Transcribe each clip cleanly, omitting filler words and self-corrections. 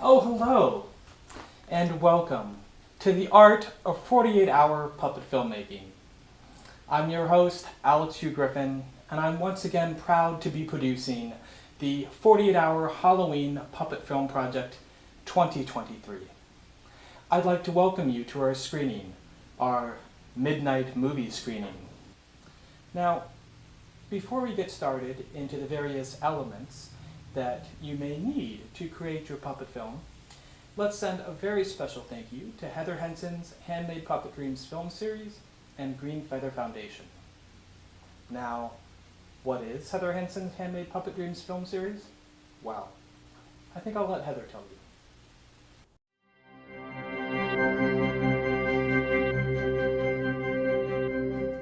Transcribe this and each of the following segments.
Oh, hello, and welcome to the art of 48-hour puppet filmmaking. I'm your host, Alex Hugh Griffin, and I'm once again proud to be producing the 48-hour Halloween puppet film project 2023. I'd like to welcome you to our screening, our midnight movie screening. Now, before we get started into the various elements that you may need to create your puppet film, let's send a very special thank you to Heather Henson's Handmade Puppet Dreams film series and Green Feather Foundation. Now, what is Heather Henson's Handmade Puppet Dreams film series? Well, I think I'll let Heather tell you.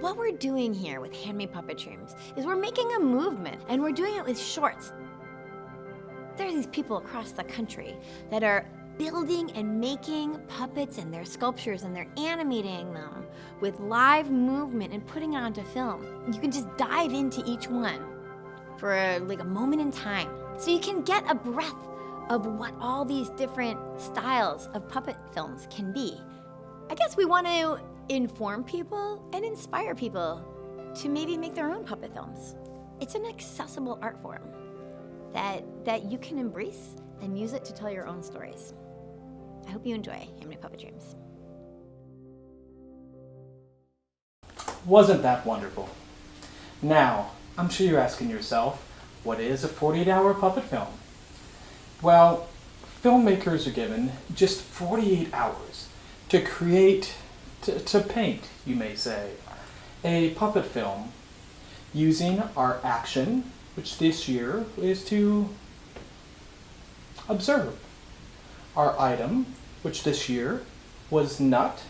What we're doing here with Handmade Puppet Dreams is we're making a movement, and we're doing it with shorts. There are these people across the country that are building and making puppets and their sculptures, and they're animating them with live movement and putting it onto film. You can just dive into each one for a moment in time, so you can get a breath of what all these different styles of puppet films can be. I guess we want to inform people and inspire people to maybe make their own puppet films. It's an accessible art form that you can embrace and use it to tell your own stories. I hope you enjoy Handmade Puppet Dreams. Wasn't that wonderful? Now, I'm sure you're asking yourself, what is a 48-hour puppet film? Well, filmmakers are given just 48 hours to create, to paint, you may say, a puppet film using our action, which this year is to observe. Our item, which this year was nut,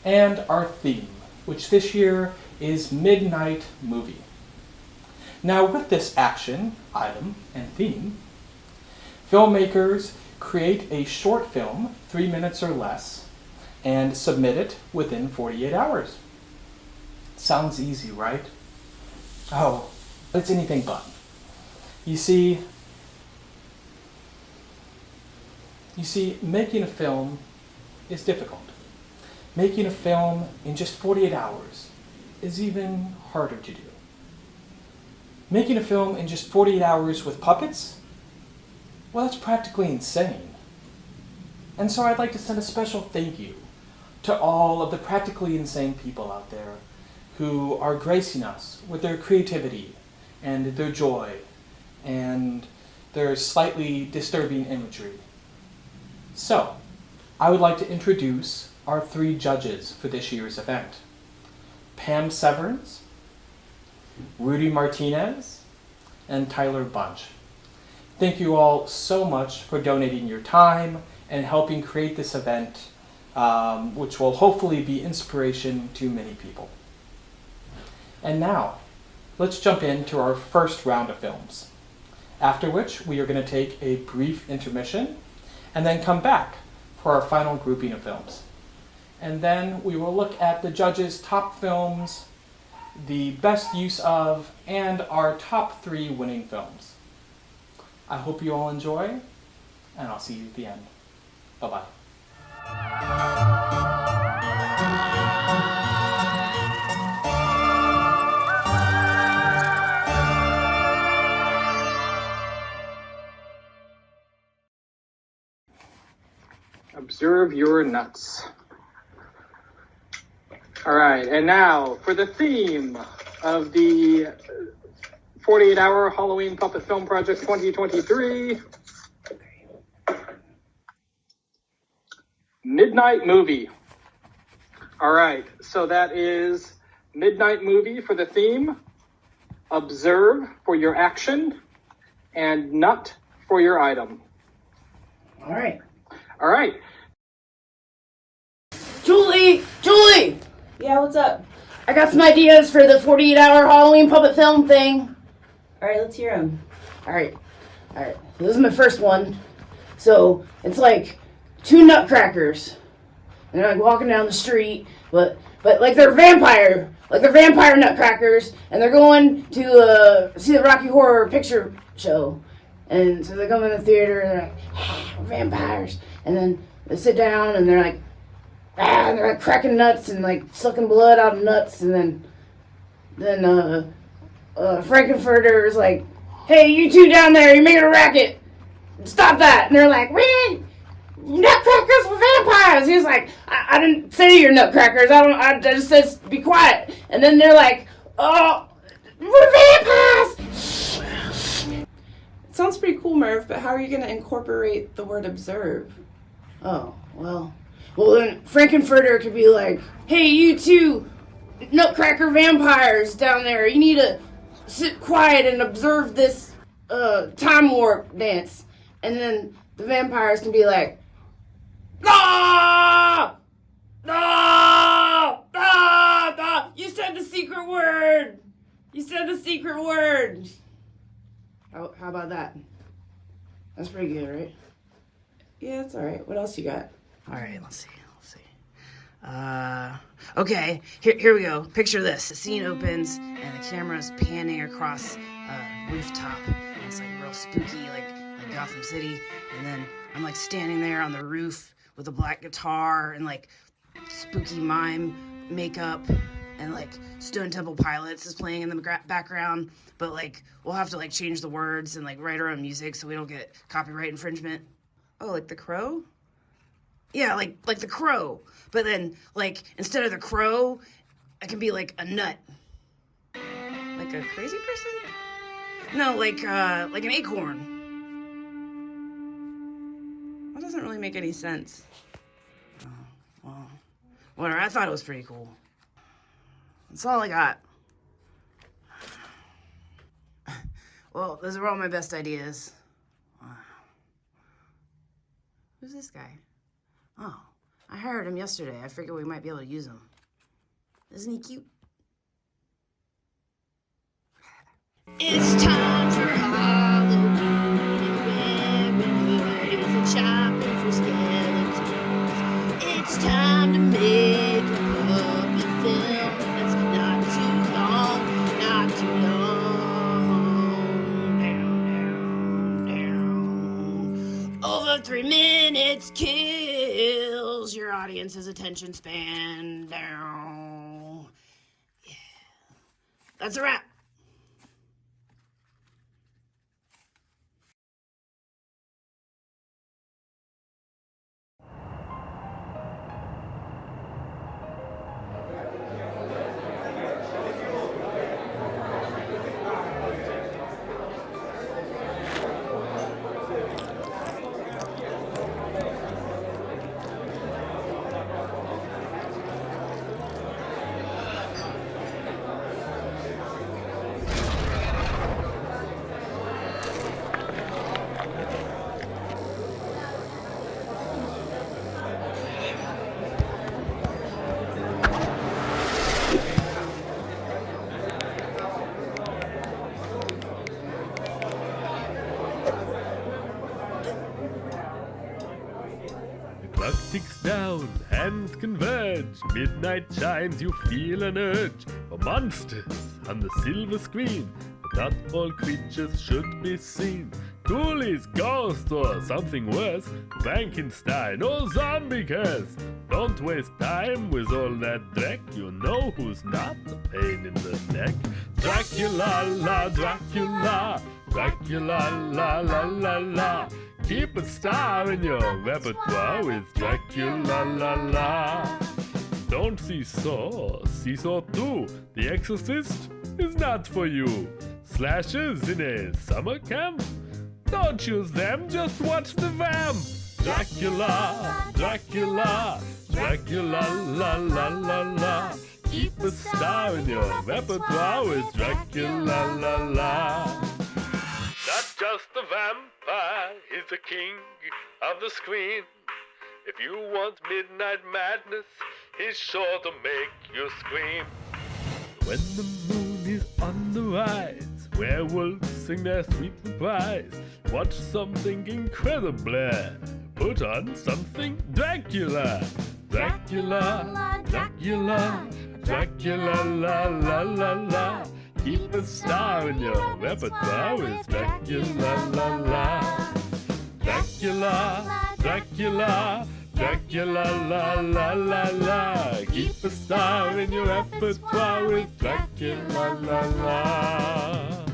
and our theme, which this year is midnight movie. Now with this action, item, and theme, filmmakers create a short film, 3 minutes or less, and submit it within 48 hours. Sounds easy, right? Oh, it's anything but. You see, making a film is difficult. Making a film in just 48 hours is even harder to do. Making a film in just 48 hours with puppets? Well, that's practically insane. And so I'd like to send a special thank you to all of the practically insane people out there who are gracing us with their creativity and their joy and their slightly disturbing imagery. So, I would like to introduce our 3 judges for this year's event. Pam Severns, Rudy Martinez, and Tyler Bunch. Thank you all so much for donating your time and helping create this event, which will hopefully be inspiration to many people. And now, let's jump into our first round of films, after which we are going to take a brief intermission and then come back for our final grouping of films. And then we will look at the judges' top films, the best use of, and our top 3 winning films. I hope you all enjoy, and I'll see you at the end. Bye-bye. Observe your nuts. All right, and now for the theme of the 48-hour Halloween Puppet Film Project 2023, Midnight Movie. All right, so that is Midnight Movie for the theme, Observe for your action, and Nut for your item. All right. All right. Julie! Yeah, what's up? I got some ideas for the 48-hour Halloween puppet film thing. All right, let's hear them. All right. This is my first one. So, it's like 2 nutcrackers. And they're like walking down the street, but like they're vampire nutcrackers, and they're going to see the Rocky Horror Picture Show. And so they come in the theater and they're like, vampires. And then they sit down and they're like, and they're like cracking nuts and like sucking blood out of nuts. And then Frankenfurter is like, hey, you two down there, you're making a racket. Stop that. And they're like, we nutcrackers for vampires. He's like, I didn't say you're nutcrackers. I just said be quiet. And then they're like, oh, we're vampires. It sounds pretty cool, Merv, but how are you going to incorporate the word observe? Oh, well then Frankenfurter could be like, hey, you two nutcracker vampires down there, you need to sit quiet and observe this time warp dance. And then the vampires can be like, ah! Ah! Ah! Ah! You said the secret word! You said the secret word! How about that? That's pretty good, right? Yeah, it's alright. What else you got? Alright, let's see. Okay, here we go. Picture this. The scene opens and the camera's panning across a rooftop. And it's like real spooky, like Gotham City. And then I'm like standing there on the roof with a black guitar and like spooky mime makeup. And like Stone Temple Pilots is playing in the background. But like we'll have to like change the words and like write our own music so we don't get copyright infringement. Oh, like The Crow? Yeah, like the crow. But then, like, instead of the crow, I can be like a nut. Like a crazy person? No, like an acorn. That doesn't really make any sense. Oh, well, whatever. I thought it was pretty cool. That's all I got. Well, those are all my best ideas. Who's this guy? Oh, I hired him yesterday. I figured we might be able to use him. Isn't he cute? It's time for Halloween and Ravenhood is a shopping for skeletons. It's time to make a puppet film that's not too long, not too long. Down, down, down. Over 3 minutes kills your audience's attention span down. Yeah. That's a wrap. Clock ticks down, hands converge, midnight chimes, you feel an urge for monsters on the silver screen. But not all creatures should be seen. Ghoulies, ghosts, or something worse, Frankenstein or zombie curse. Don't waste time with all that dreck, you know who's not a pain in the neck. Dracula, la, Dracula, Dracula, la, la, la, la. Keep a star in your repertoire with Dracula, la, la. Don't seesaw, seesaw too. The Exorcist is not for you. Slashes in a summer camp? Don't choose them, just watch the vamp. Dracula, Dracula, Dracula, la, la, la, la. Keep a star in your repertoire with Dracula, la, la. Not just a vampire, he's the king of the screen. If you want midnight madness, he's sure to make you scream. When the moon is on the rise, werewolves sing their sweet surprise. Watch something incredible. Put on something Dracula. Dracula, Dracula, Dracula, la, la, la, la. Keep a star in your repertoire with Dracula, la, la. Dracula. Dracula, Dracula, Dracula, la la la la. Keep a star in your repertoire with Dracula, la la.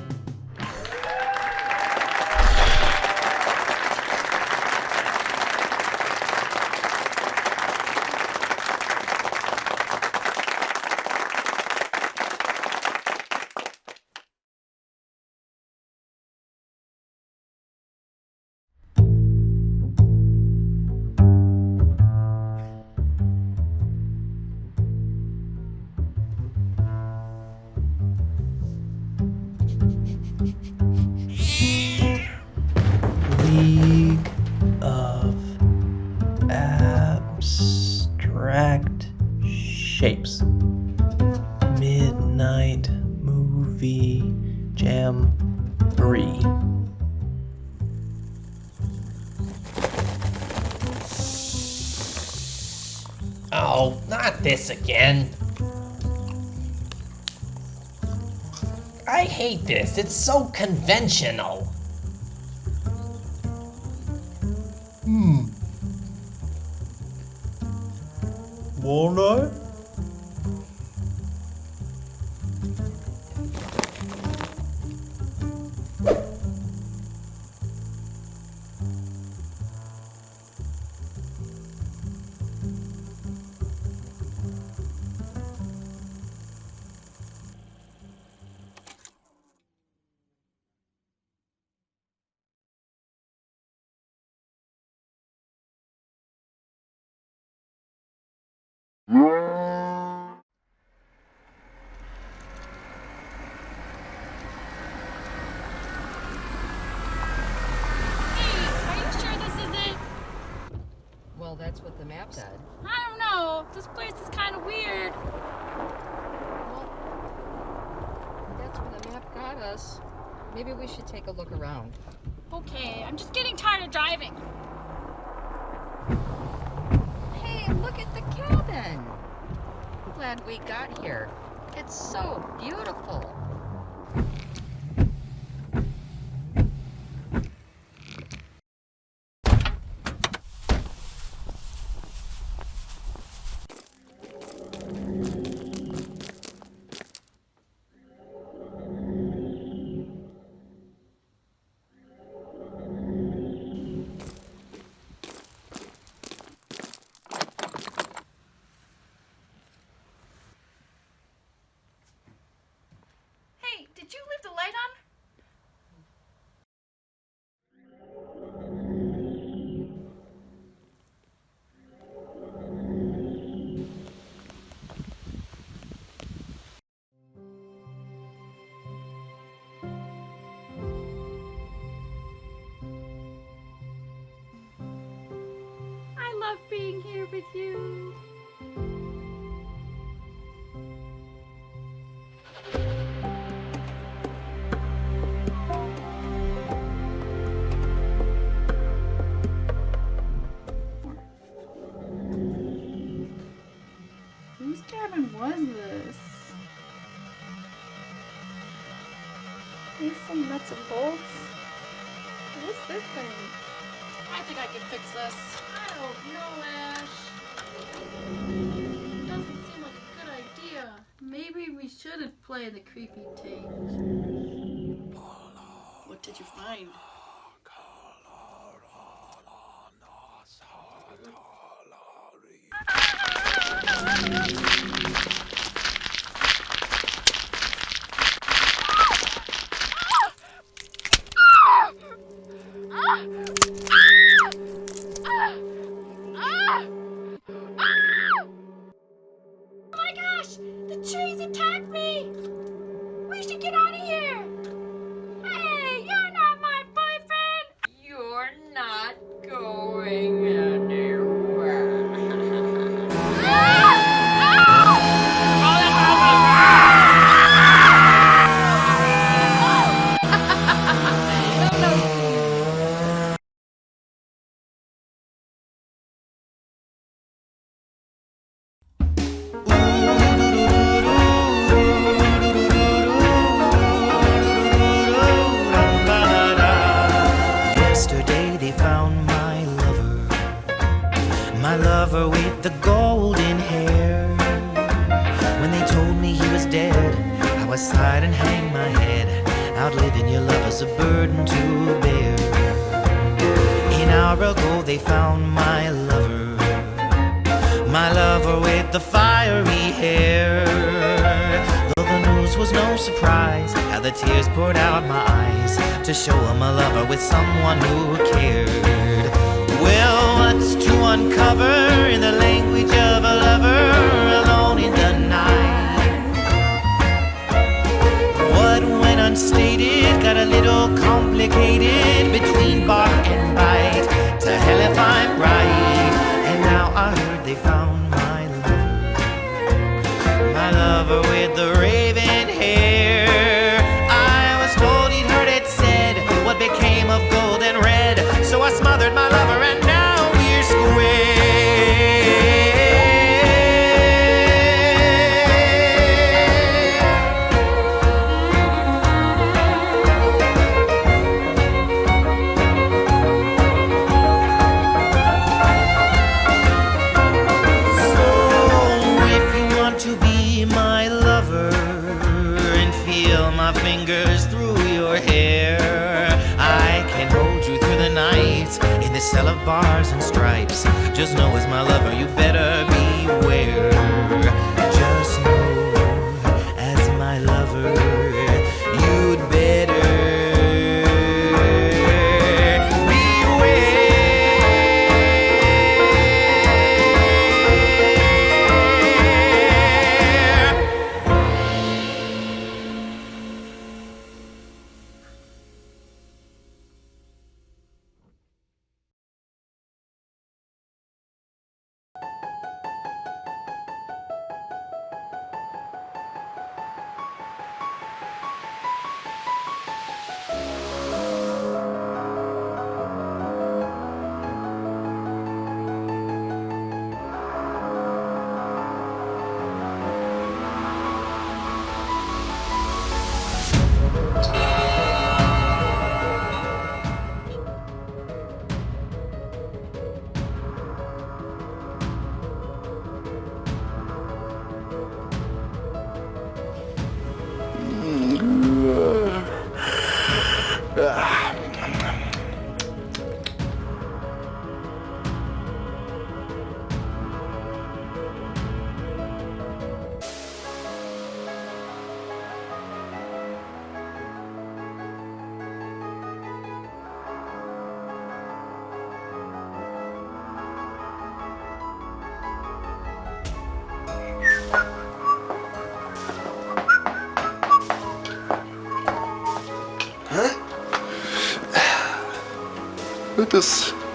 League of Abstract Shapes. Midnight Movie Jamboree. Oh, not this again. I hate this. It's so conventional. Walnut? Are you sure this is it? Well, that's what the map said. I don't know. This place is kind of weird. Well, that's where the map got us. Maybe we should take a look around. Okay, I'm just getting tired of driving. Hey, look at the cabin. I'm glad we got here. It's so beautiful. Hey, did you leave the light on? I love being here with you. Whose cabin was this? Here's some nuts and bolts. What's this thing? I think I can fix this. I don't know, Ash. Doesn't seem like a good idea. Maybe we shouldn't play the creepy tape. What did you find? Oh my gosh! The trees attacked me! We should get out of here! Hey, you're not my boyfriend! You're not going anywhere. Ah! Ah! my lover with the golden hair. When they told me he was dead, how I sighed and hanged my head. Outliving your love is a burden to bear. An hour ago they found my lover with the fiery hair. Though the news was no surprise, how the tears poured out my eyes to show him a lover with someone who cared. Well, what's to uncover in the language of a lover alone in the night? What went unstated got a little complicated between bark and bite. To hell if I'm right. And now I heard they found my lover with the raven hair. I was told he'd heard it said, what became of gold and red? So I smothered my lover and now we're square. Fingers through your hair, I can hold you through the night in the cell of bars and stripes. Just know as my lover you better beware. Just know as my lover you'd better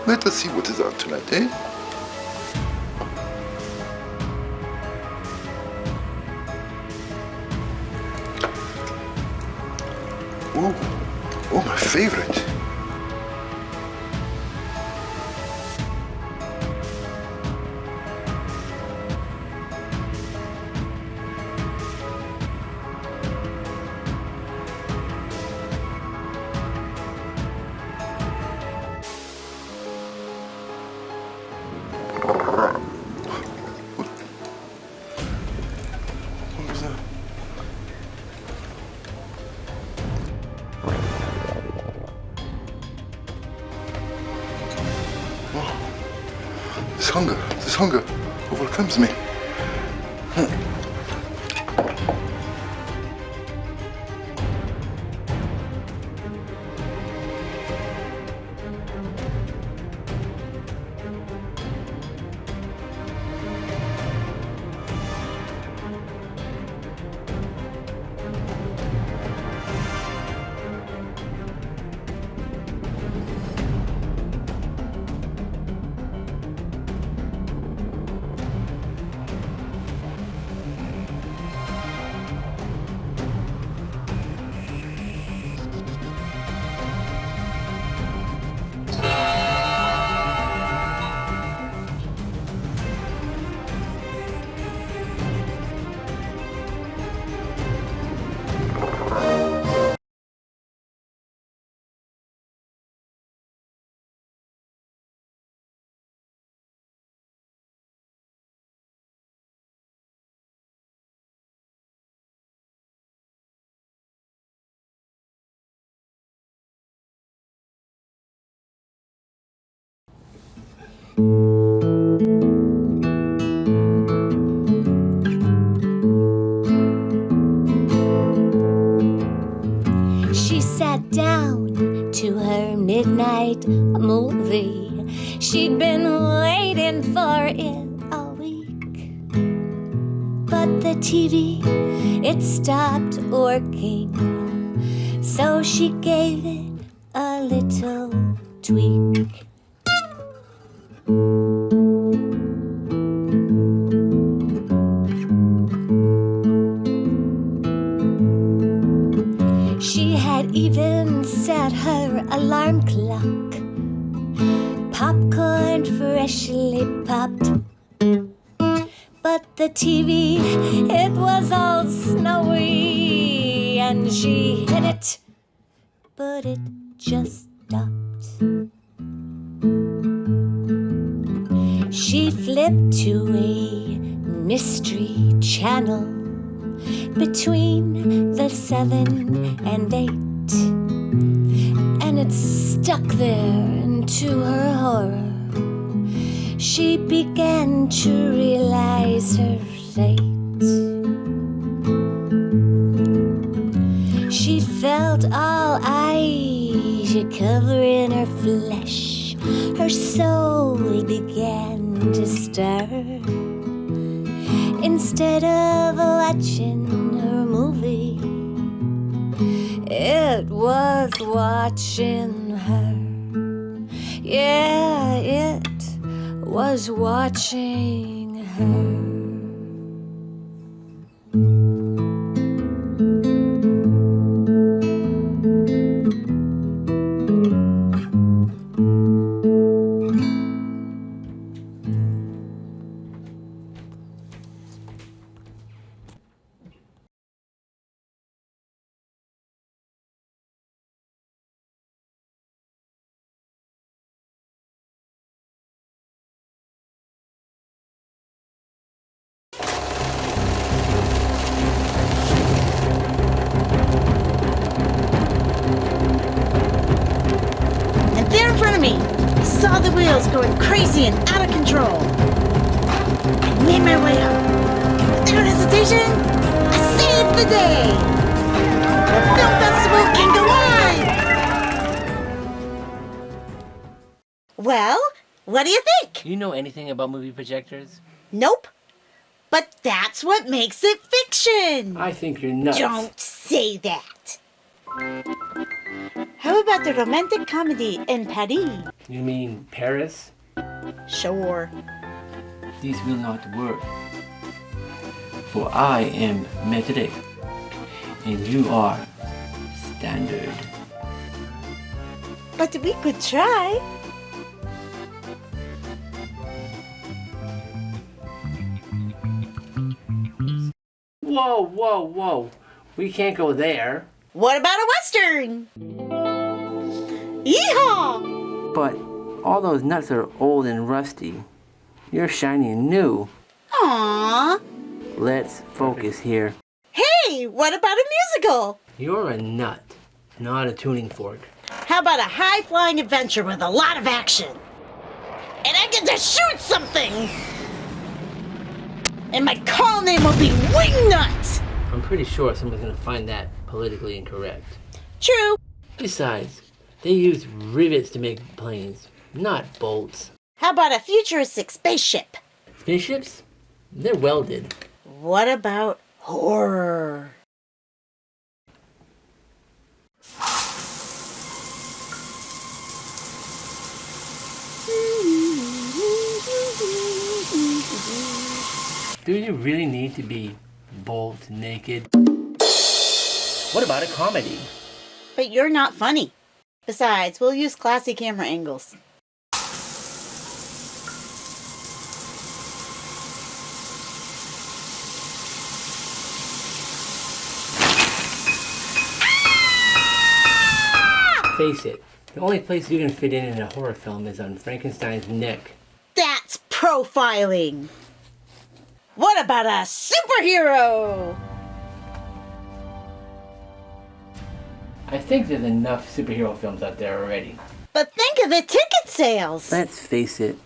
Let us see what is on tonight, eh? Oh, my favorite. This hunger overcomes me. She sat down to her midnight movie. She'd been waiting for it all week. But the TV, it stopped working. So she gave it a little tweak. She had even set her alarm clock. Popcorn freshly popped. But the TV, it was all snowy. And she hit it, but it just stopped. She flipped to a mystery channel between the 7 and 8, and it stuck there, and to her horror she began to realize her fate. She felt all eyes covering her flesh. Her soul began to stir. Instead of watching her movie, it was watching her. Yeah, it was watching her. Saw the wheels going crazy and out of control. I made my way up. Without hesitation, I saved the day. The film festival can go on. Well, what do you think? You know anything about movie projectors? Nope. But that's what makes it fiction. I think you're nuts. Don't say that. How about the romantic comedy in Paris? You mean Paris? Sure. These will not work. For I am métrique, and you are standard. But we could try. Whoa, whoa, whoa. We can't go there. What about a Western? Yeehaw! But all those nuts are old and rusty. You're shiny and new. Aww. Let's focus here. Hey, what about a musical? You're a nut, not a tuning fork. How about a high-flying adventure with a lot of action? And I get to shoot something! And my call name will be Wingnut! I'm pretty sure someone's gonna find that politically incorrect. True. Besides, they use rivets to make planes, not bolts. How about a futuristic spaceship? Spaceships? They're welded. What about horror? Do you really need to be bolt naked? What about a comedy? But you're not funny. Besides, we'll use classy camera angles. Face it, the only place you can fit in a horror film is on Frankenstein's neck. That's profiling! What about a superhero? I think there's enough superhero films out there already. But think of the ticket sales! Let's face it,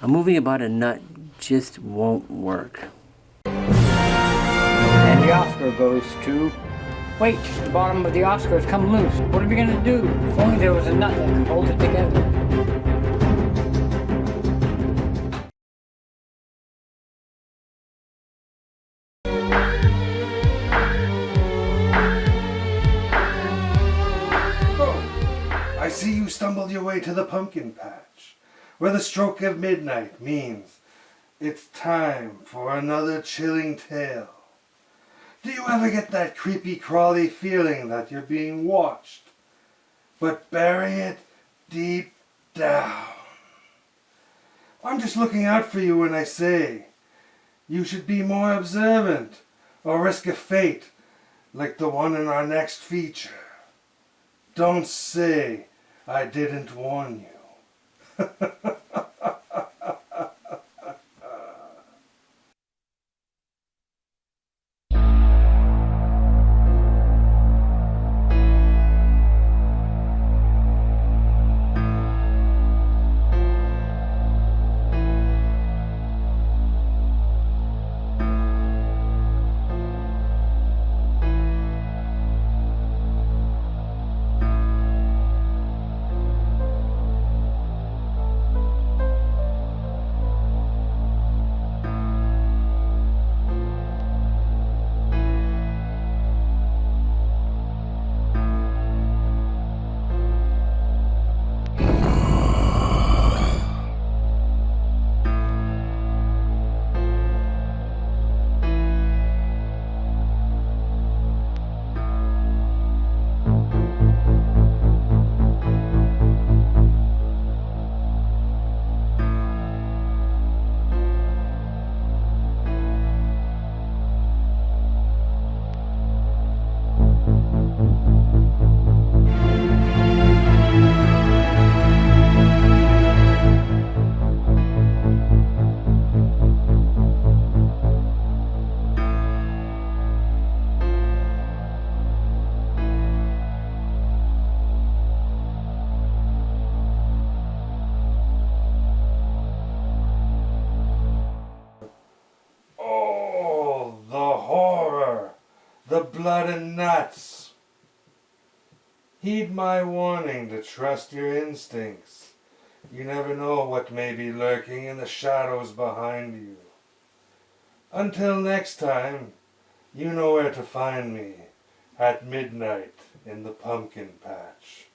A movie about a nut just won't work. And the Oscar goes to... Wait, the bottom of the Oscar's come loose. What are we gonna do? If only there was a nut that could hold it together. I see you stumbled your way to the pumpkin patch, where the stroke of midnight means it's time for another chilling tale. Do you ever get that creepy crawly feeling that you're being watched, but bury it deep down? I'm just looking out for you when I say you should be more observant or risk a fate like the one in our next feature. Don't say I didn't warn you. The blood and nuts. Heed my warning to trust your instincts. You never know what may be lurking in the shadows behind you. Until next time, you know where to find me at midnight in the pumpkin patch.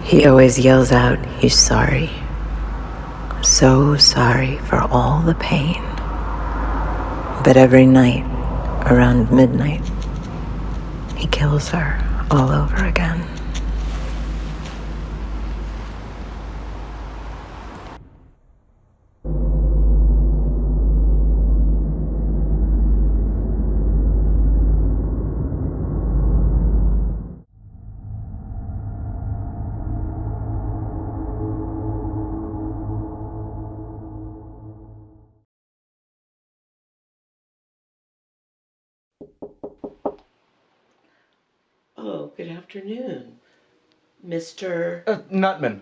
He always yells out he's sorry. So sorry for all the pain. But every night, around midnight, he kills her all over again. Oh, good afternoon. Mr. Nutman.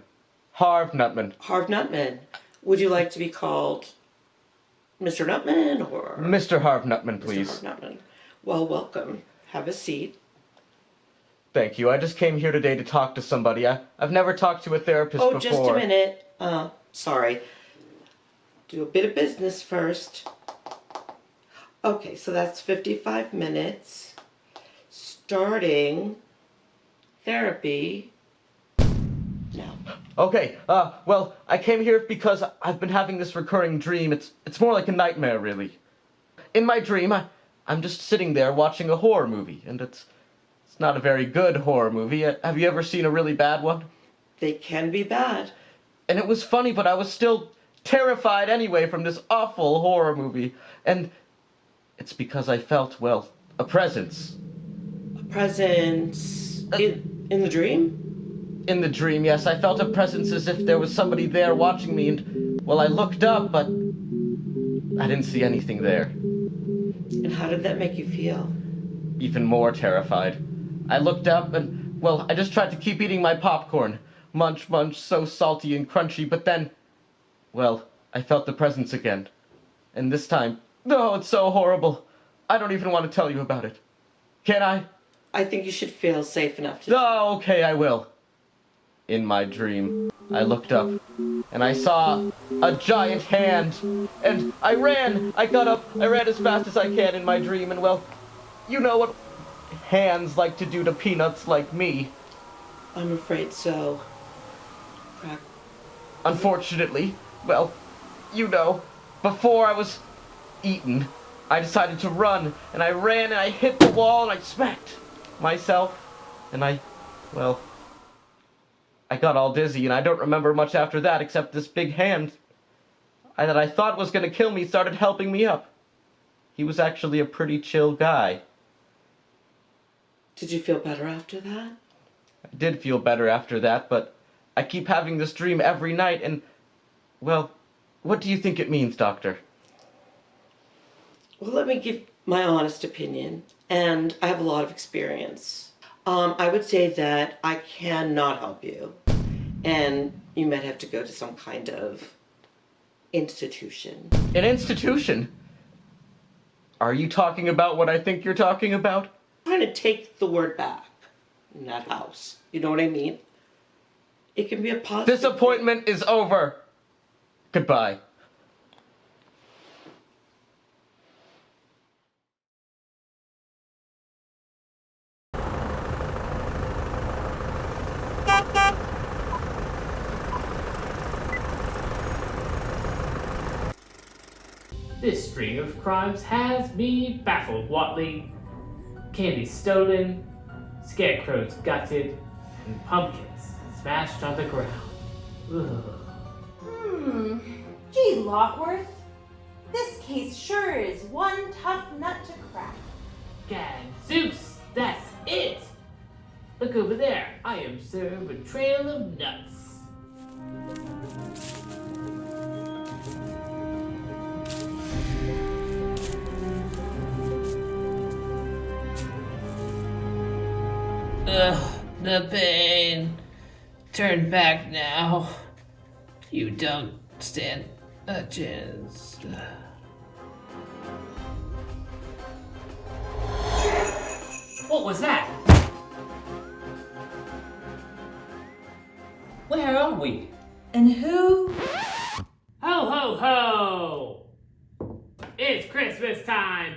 Harv Nutman. Harv Nutman. Would you like to be called Mr. Nutman or? Mr. Harv Nutman, please. Mr. Harv Nutman. Well, welcome. Have a seat. Thank you. I just came here today to talk to somebody. I've never talked to a therapist before. Oh, just a minute. Sorry. Do a bit of business first. Okay, so that's 55 minutes. Starting therapy now. Okay, well, I came here because I've been having this recurring dream. It's more like a nightmare, really. In my dream, I'm just sitting there watching a horror movie, and it's not a very good horror movie. Have you ever seen a really bad one? They can be bad. And it was funny, but I was still terrified anyway from this awful horror movie. And it's because I felt, well, a presence. A presence in the dream? In the dream, yes. I felt a presence as if there was somebody there watching me, and, well, I looked up, but I didn't see anything there. And how did that make you feel? Even more terrified. I looked up and, well, I just tried to keep eating my popcorn. Munch, munch, so salty and crunchy, but then, well, I felt the presence again. And this time, oh, it's so horrible. I don't even want to tell you about it. Can I? I think you should feel safe enough to. Oh, okay, I will. In my dream, I looked up, and I saw a giant hand, and I ran. I got up, I ran as fast as I can in my dream, and, well, you know what hands like to do to peanuts like me. I'm afraid so. Unfortunately, well, you know, before I was eaten, I decided to run, and I ran, and I hit the wall, and I smacked myself, and I got all dizzy, and I don't remember much after that except this big hand that I thought was going to kill me started helping me up. He was actually a pretty chill guy. Did you feel better after that? I did feel better after that, but I keep having this dream every night, and, well, what do you think it means, Doctor? Well, let me give my honest opinion, and I have a lot of experience. I would say that I cannot help you, and you might have to go to some kind of institution. An institution? Are you talking about what I think you're talking about? I'm trying to take the word back in that house. You know what I mean? It can be a positive. This appointment is over. Goodbye. This string of crimes has me baffled, Watley. Candy stolen, scarecrows gutted, and pumpkins smashed on the ground. Ugh. Gee, Lockworth. This case sure is one tough nut to crack. Gadzooks, that's it! Look over there, I observe a trail of nuts. Ugh, the pain. Turn back now. You don't stand a chance. What was that? Where are we? And who? Ho ho ho! It's Christmas time,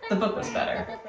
The book was better.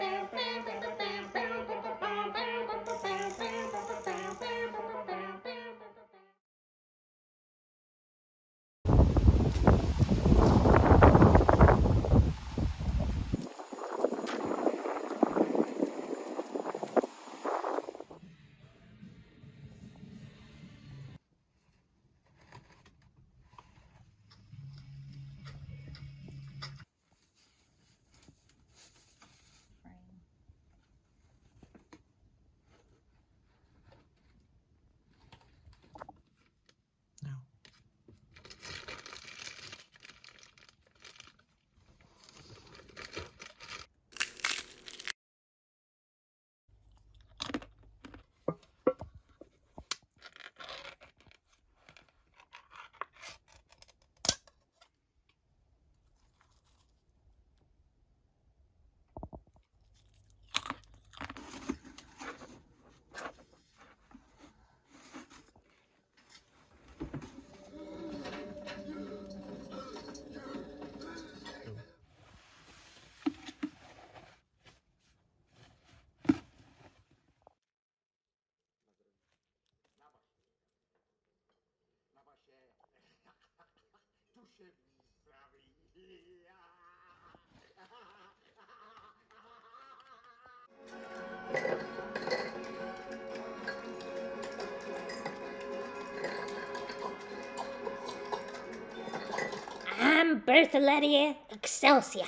I'm Bertholetia Excelsior,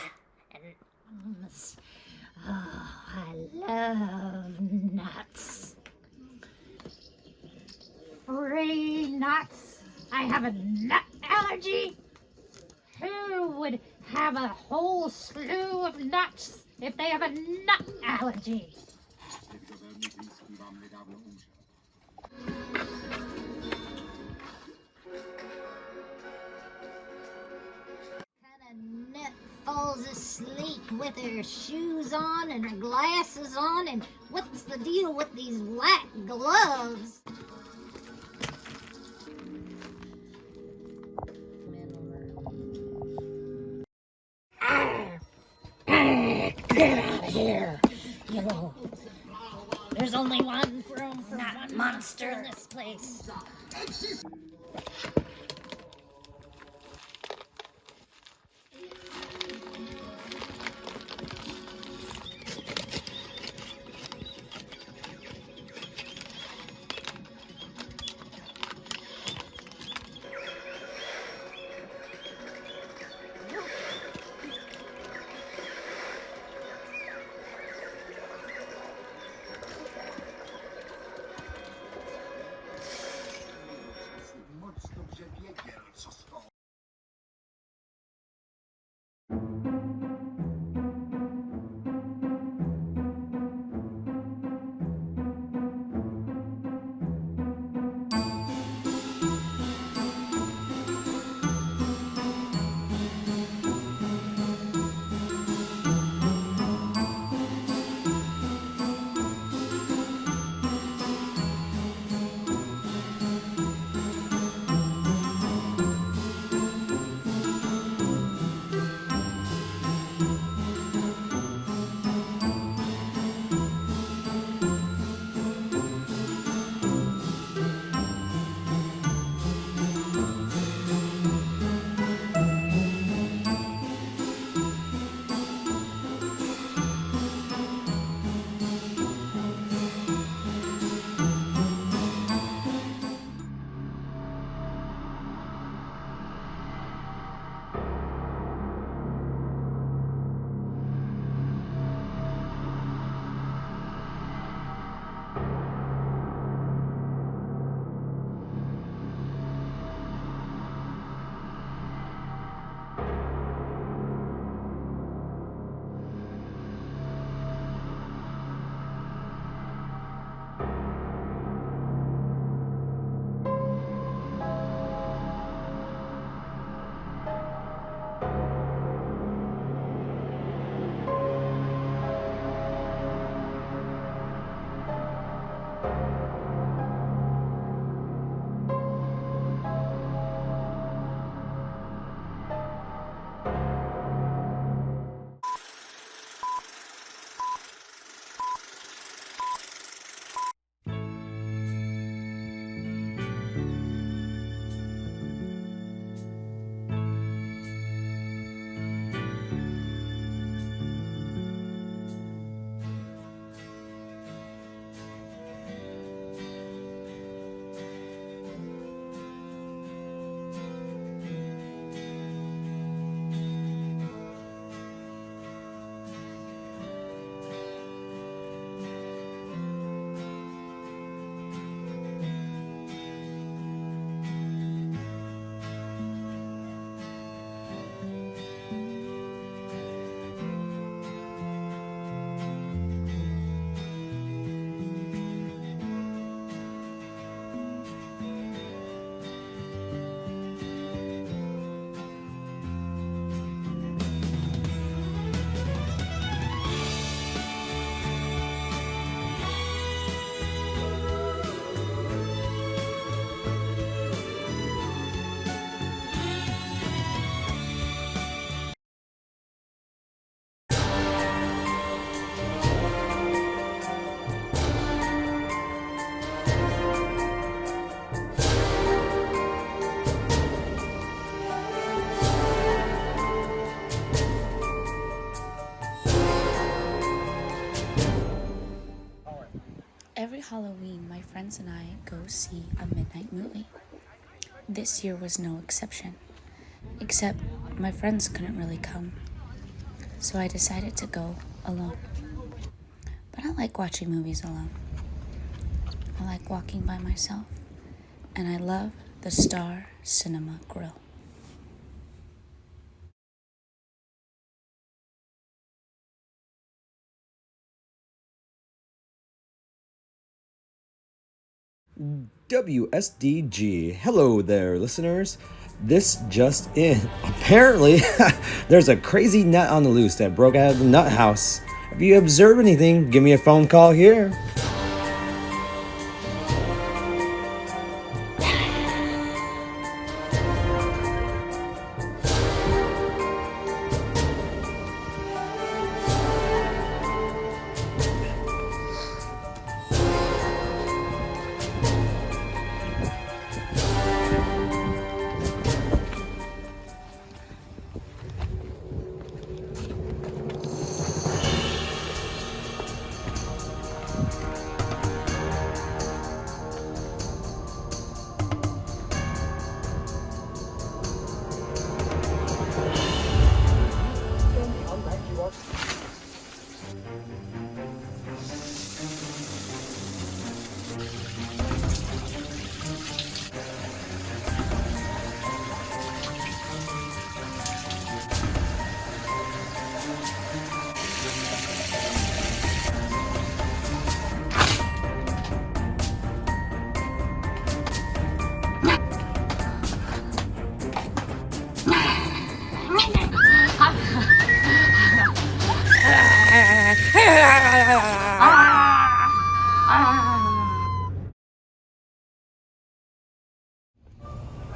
and I love nuts. Free nuts. I have a nut allergy. Who would have a whole slew of nuts if they have a nut allergy? Nut falls asleep with her shoes on and her glasses on, and what's the deal with these white gloves? Get out of here! You know, there's only one room for one monster in this place. Halloween, my friends and I go see a midnight movie. This year was no exception, except my friends couldn't really come, so I decided to go alone. But I like watching movies alone. I like walking by myself, and I love the Star Cinema Grill. WSDG. Hello there, listeners. This just in. Apparently, there's a crazy nut on the loose that broke out of the nut house. If you observe anything, give me a phone call here.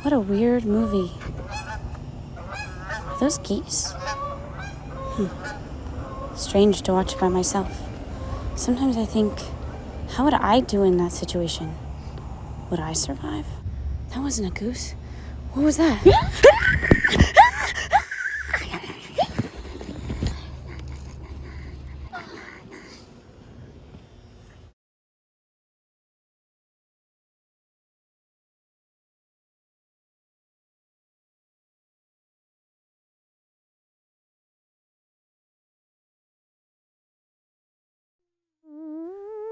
What a weird movie. Are those geese? Strange to watch by myself. Sometimes I think, how would I do in that situation? Would I survive? That wasn't a goose. What was that?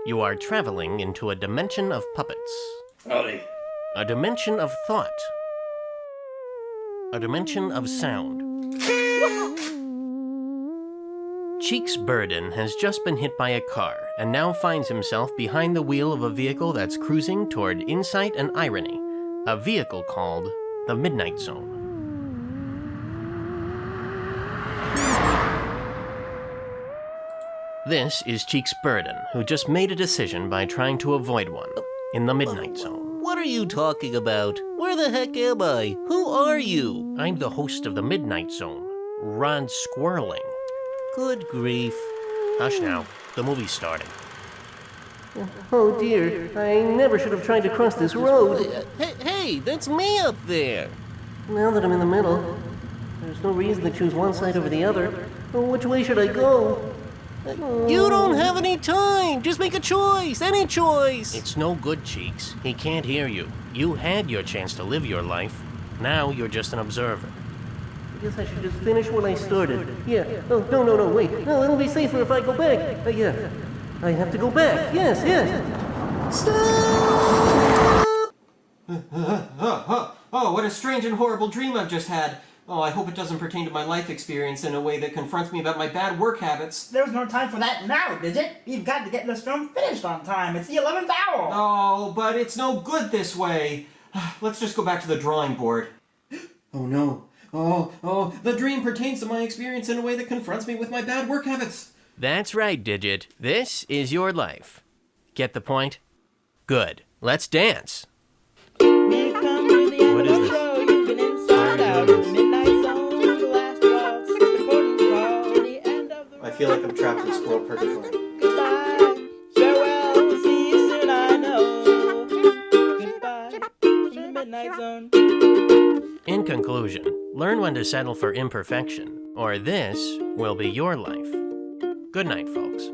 You are traveling into a dimension of puppets. Howdy. A dimension of thought. A dimension of sound. Cheeks Burden has just been hit by a car and now finds himself behind the wheel of a vehicle that's cruising toward insight and irony. A vehicle called the Midnight Zone. This is Cheeks Burden, who just made a decision by trying to avoid one in the Midnight Zone. What are you talking about? Where the heck am I? Who are you? I'm the host of the Midnight Zone, Ron Squirreling. Good grief. Hush now, the movie's starting. Oh dear, I never should have tried to cross this road. Hey, that's me up there. Now that I'm in the middle, there's no reason to choose one side over the other. Which way should I go? You don't have any time. Just make a choice. Any choice. It's no good, Cheeks. He can't hear you. You had your chance to live your life. Now you're just an observer. I guess I should just finish what I started. Yeah. Oh, no, wait. No, it'll be safer if I go back. Yeah. I have to go back. Yes. Stop! Oh, what a strange and horrible dream I've just had. Oh, I hope it doesn't pertain to my life experience in a way that confronts me about my bad work habits. There's no time for that now, Digit. You've got to get this film finished on time. It's the 11th hour. Oh, but it's no good this way. Let's just go back to the drawing board. Oh no. Oh, the dream pertains to my experience in a way that confronts me with my bad work habits. That's right, Digit. This is your life. Get the point? Good. Let's dance. What is this? I feel like I'm trapped in squirrel purgatory. Goodbye. Farewell. See you soon, I know. Goodbye from the Midnight Zone. In conclusion, learn when to settle for imperfection, or this will be your life. Good night, folks.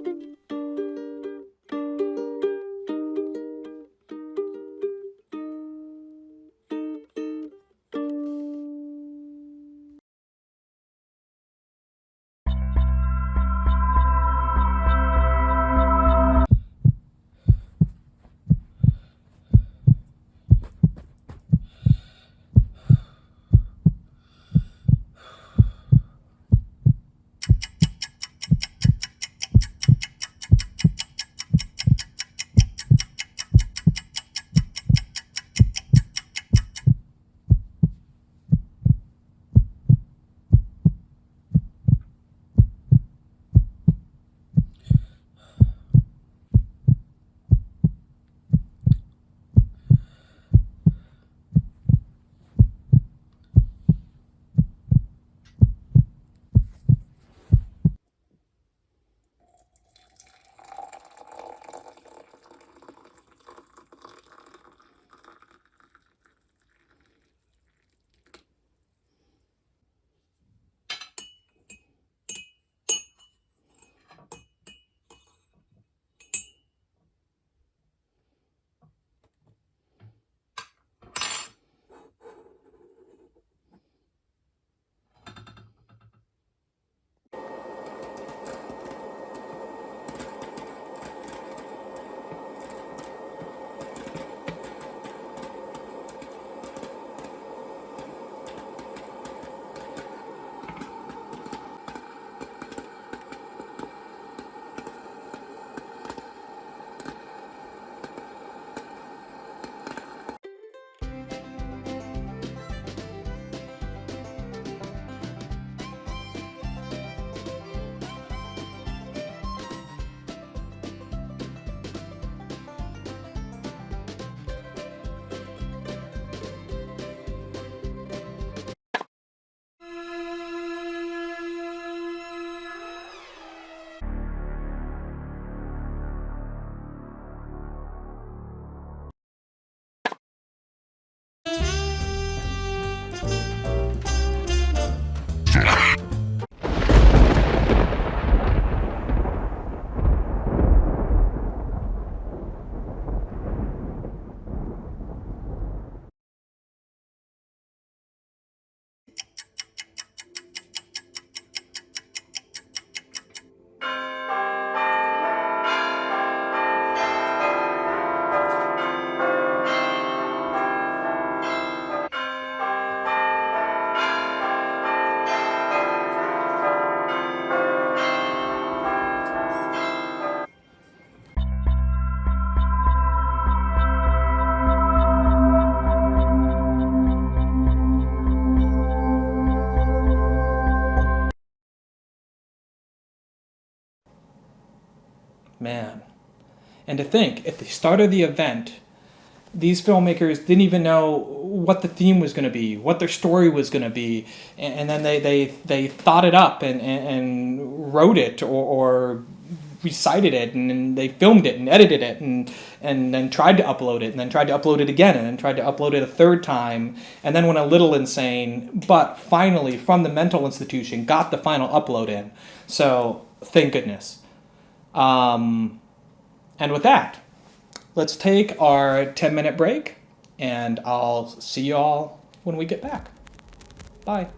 And to think, at the start of the event, these filmmakers didn't even know what the theme was going to be, what their story was going to be, and then they thought it up and wrote it or recited it, and then they filmed it and edited it and then tried to upload it, and then tried to upload it again, and then tried to upload it a third time, and then went a little insane, but finally, from the mental institution, got the final upload in. So, thank goodness. And with that, let's take our 10-minute break, and I'll see you all when we get back. Bye.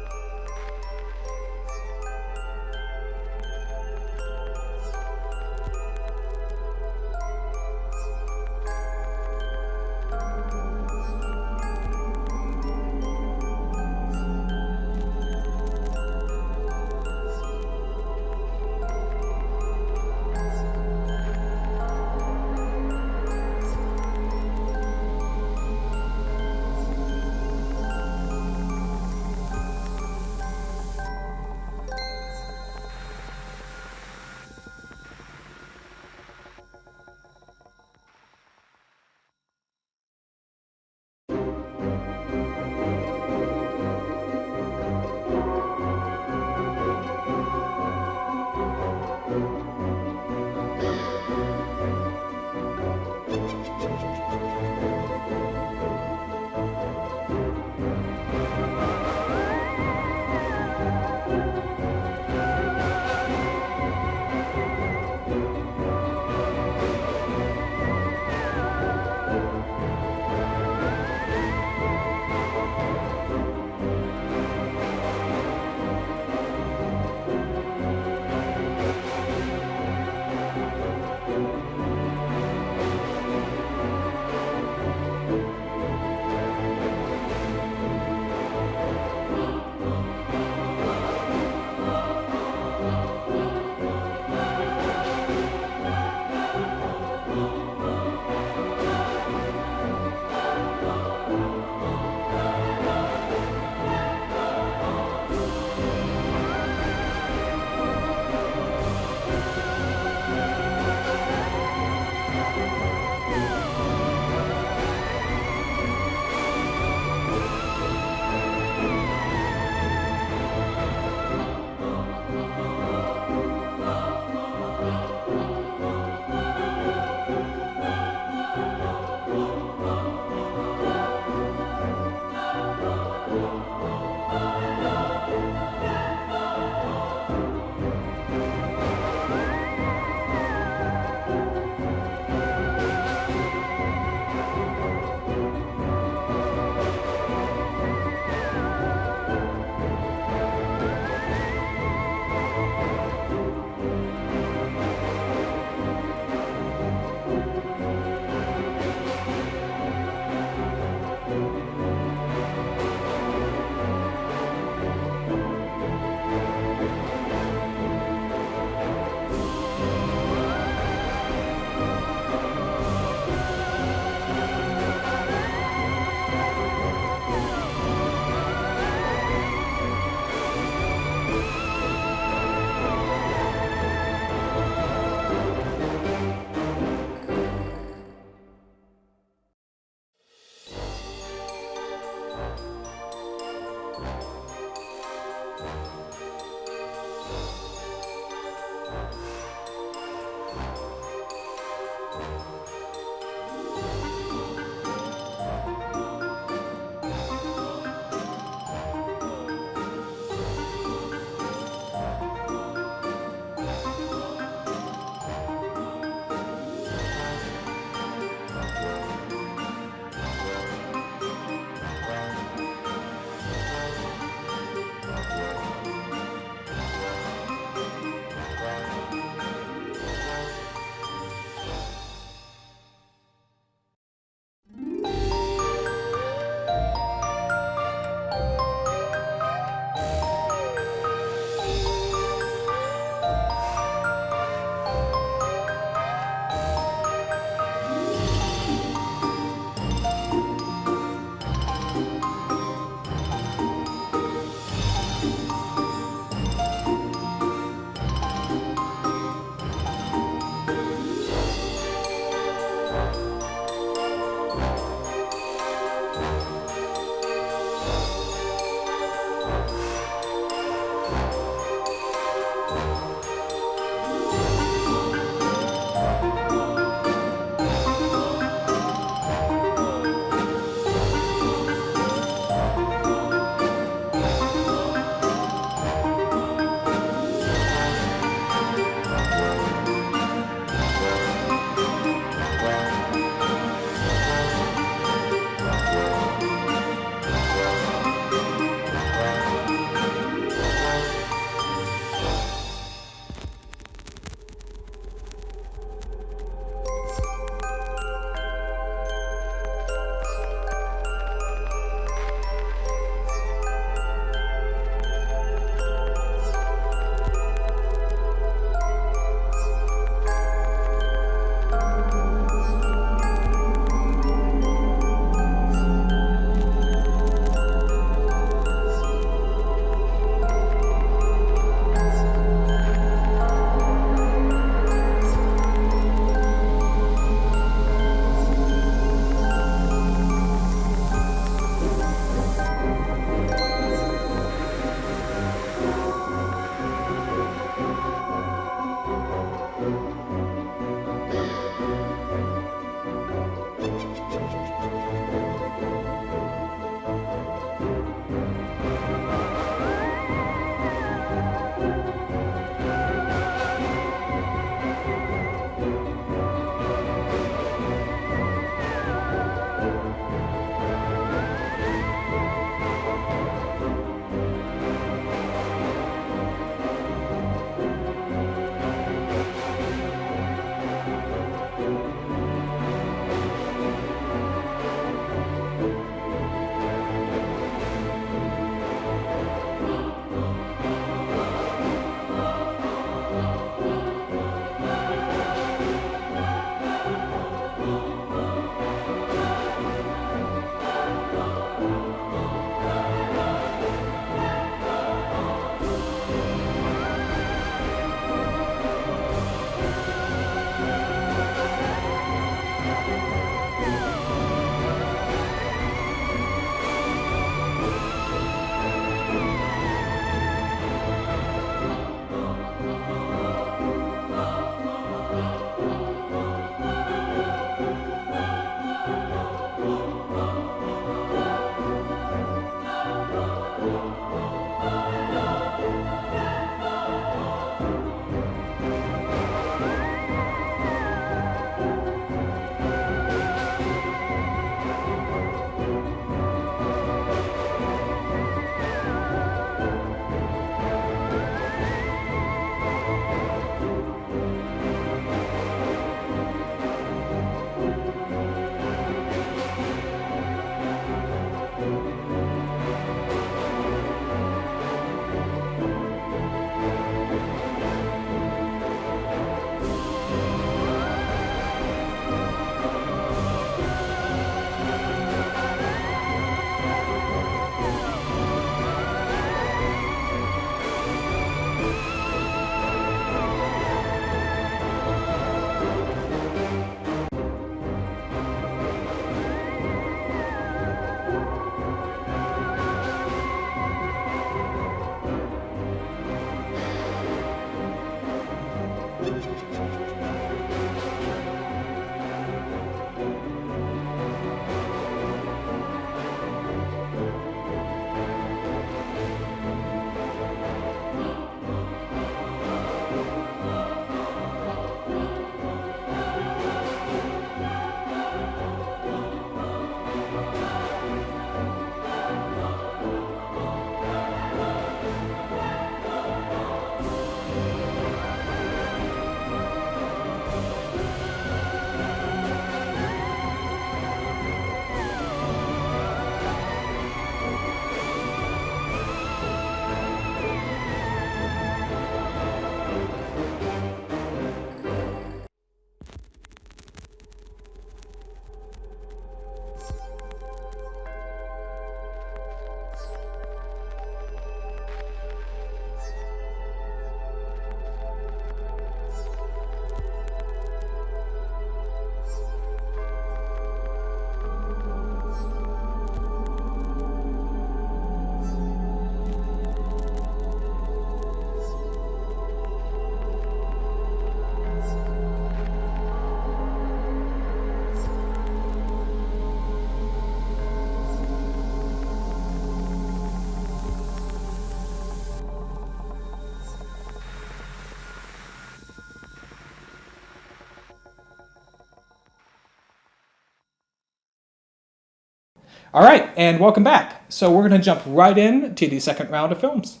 All right, and welcome back. So we're going to jump right in to the second round of films.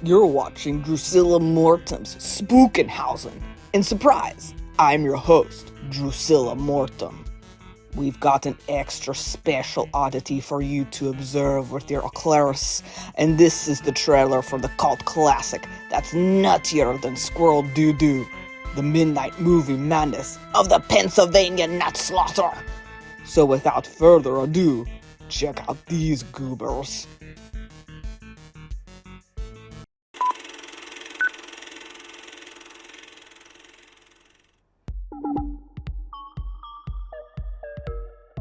You're watching Drusilla Mortem's Spookenhausen. And surprise, I'm your host, Drusilla Mortem. We've got an extra special oddity for you to observe with your Oclaris, and this is the trailer for the cult classic that's nuttier than Squirrel Doo-Doo, the midnight movie madness of the Pennsylvania Nut Slaughter. So without further ado, check out these goobers.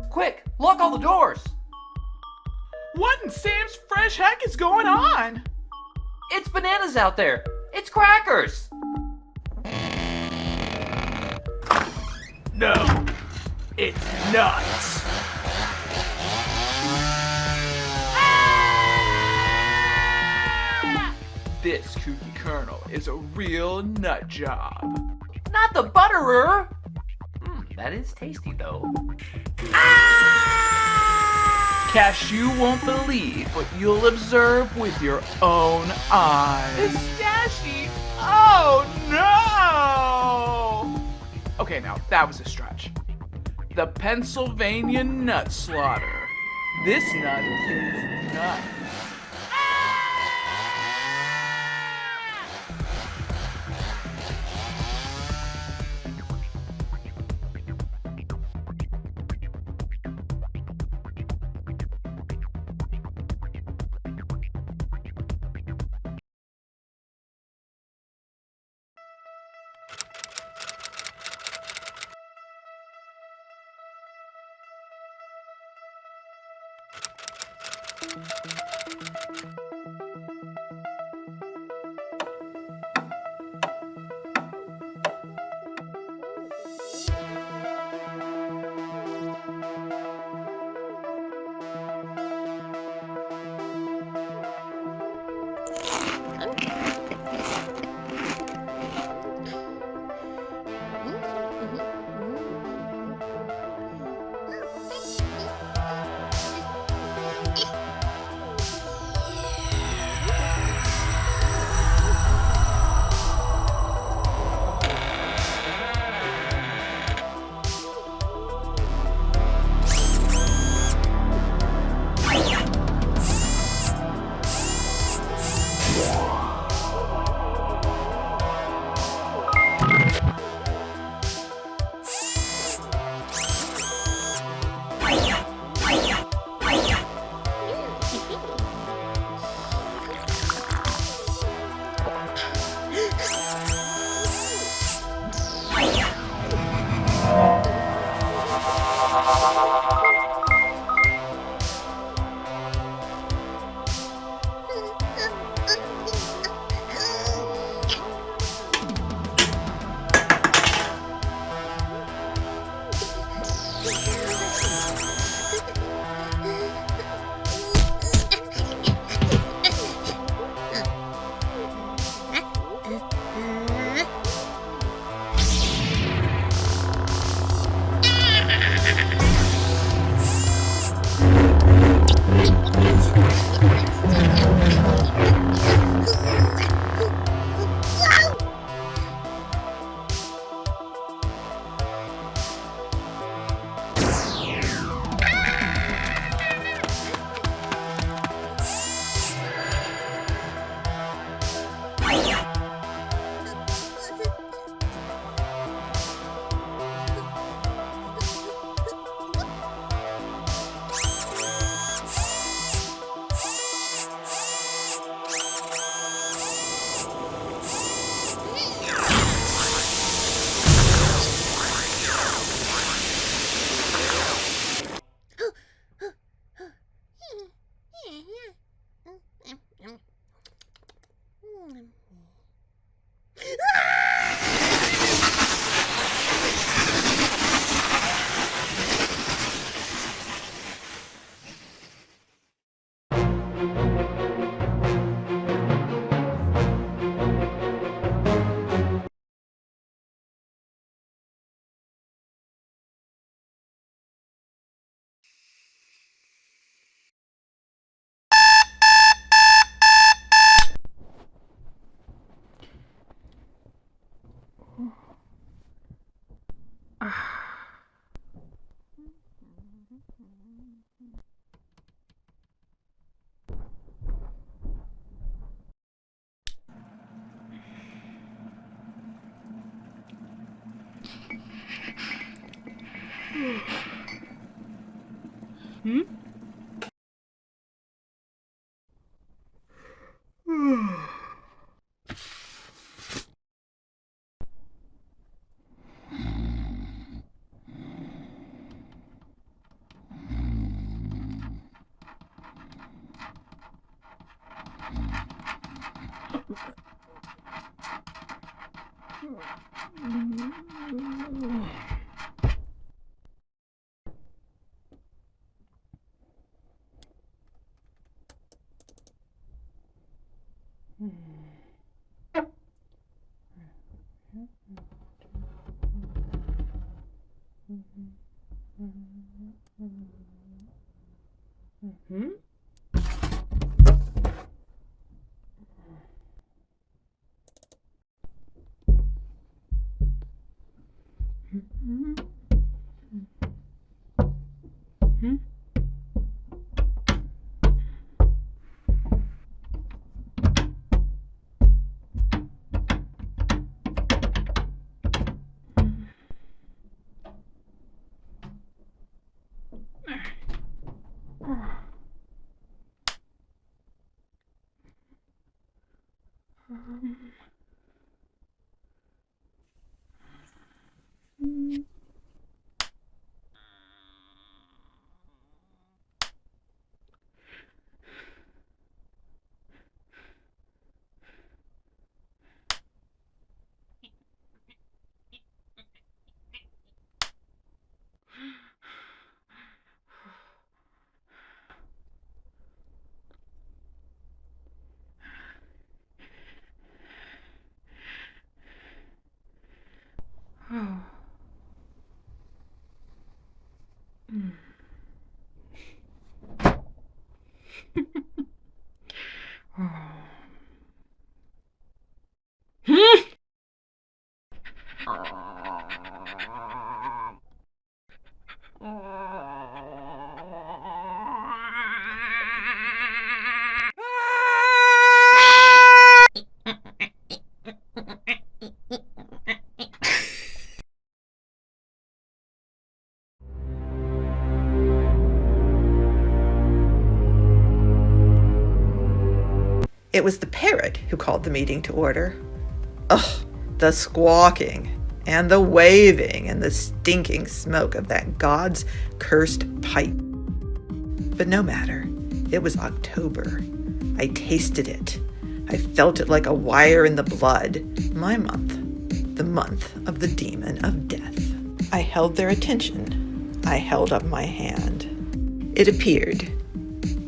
Quick, lock all the doors! What in Sam's fresh heck is going on? It's bananas out there! It's crackers! No, it's nuts! This kooky colonel is a real nut job. Not the butterer! That is tasty though. Cash, you won't believe what you'll observe with your own eyes. Pistachio! Oh no! Okay, now that was a stretch. The Pennsylvania Nut Slaughter. This nut is nuts. Hmm? Hmm? Hmm? Hmm? It was the parrot who called the meeting to order. Ugh, the squawking and the waving and the stinking smoke of that God's cursed pipe. But no matter, it was October. I tasted it. I felt it like a wire in the blood. My month, the month of the demon of death. I held their attention. I held up my hand. It appeared,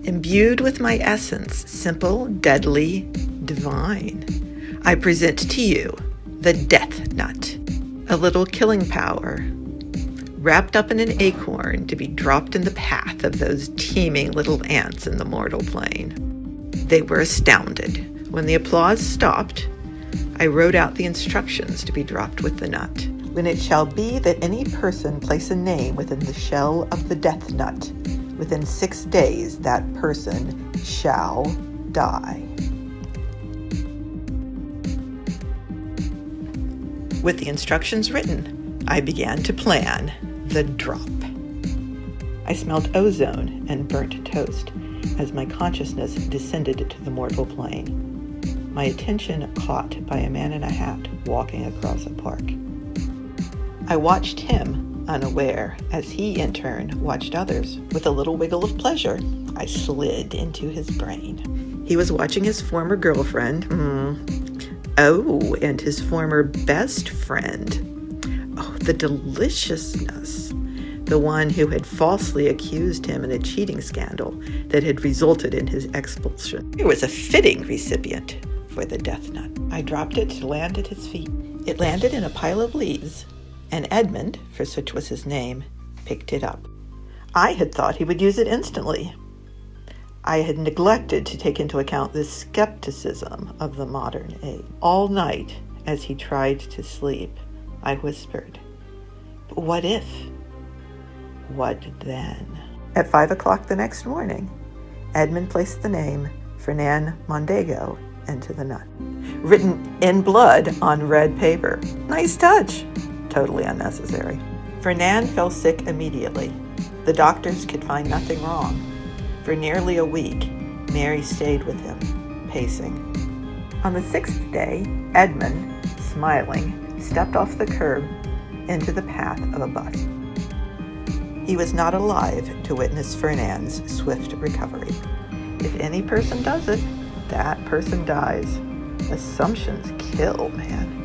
imbued with my essence, simple, deadly, divine. I present to you the death nut, a little killing power, wrapped up in an acorn to be dropped in the path of those teeming little ants in the mortal plane. They were astounded. When the applause stopped, I wrote out the instructions to be dropped with the nut. When it shall be that any person place a name within the shell of the death nut, within 6 days that person shall die. With the instructions written, I began to plan the drop. I smelled ozone and burnt toast as my consciousness descended to the mortal plane. My attention caught by a man in a hat walking across a park. I watched him, unaware, as he in turn watched others. With a little wiggle of pleasure, I slid into his brain. He was watching his former girlfriend, oh, and his former best friend. Oh, the deliciousness. The one who had falsely accused him in a cheating scandal that had resulted in his expulsion. He was a fitting recipient for the death nut. I dropped it to land at his feet. It landed in a pile of leaves, and Edmund, for such was his name, picked it up. I had thought he would use it instantly. I had neglected to take into account the skepticism of the modern age. All night, as he tried to sleep, I whispered, "But what if? What then?" At 5 o'clock the next morning, Edmund placed the name Fernan Mondego into the nut. Written in blood on red paper. Nice touch. Totally unnecessary. Fernan fell sick immediately. The doctors could find nothing wrong. For nearly a week, Mary stayed with him, pacing. On the 6th day, Edmund, smiling, stepped off the curb into the path of a bus. He was not alive to witness Fernand's swift recovery. If any person does it, that person dies. Assumptions kill, man.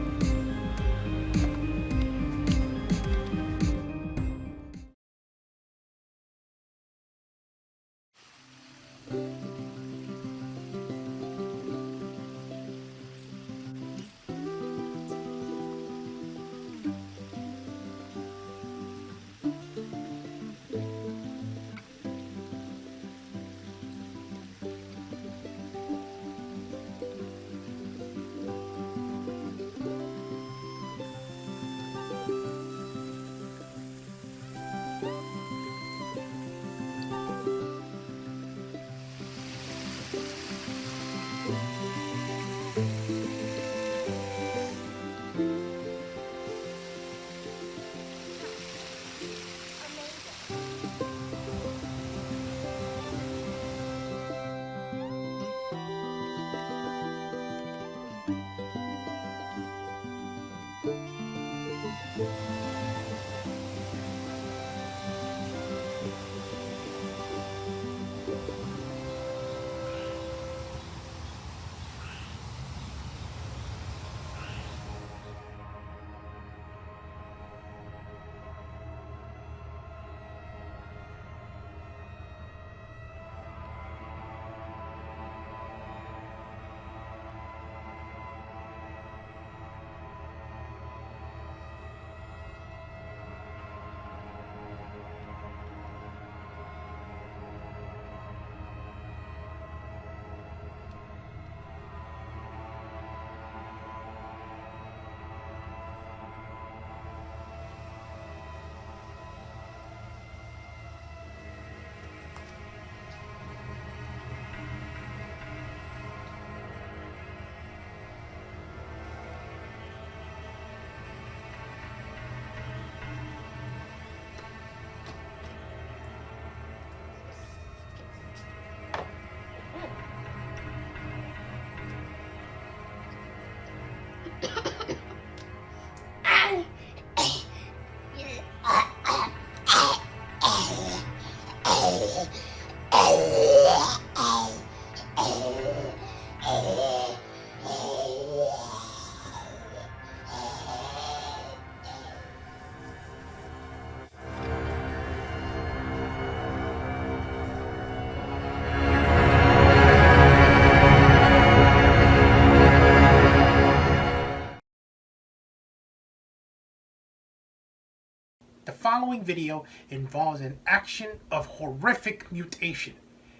The following video involves an action of horrific mutation.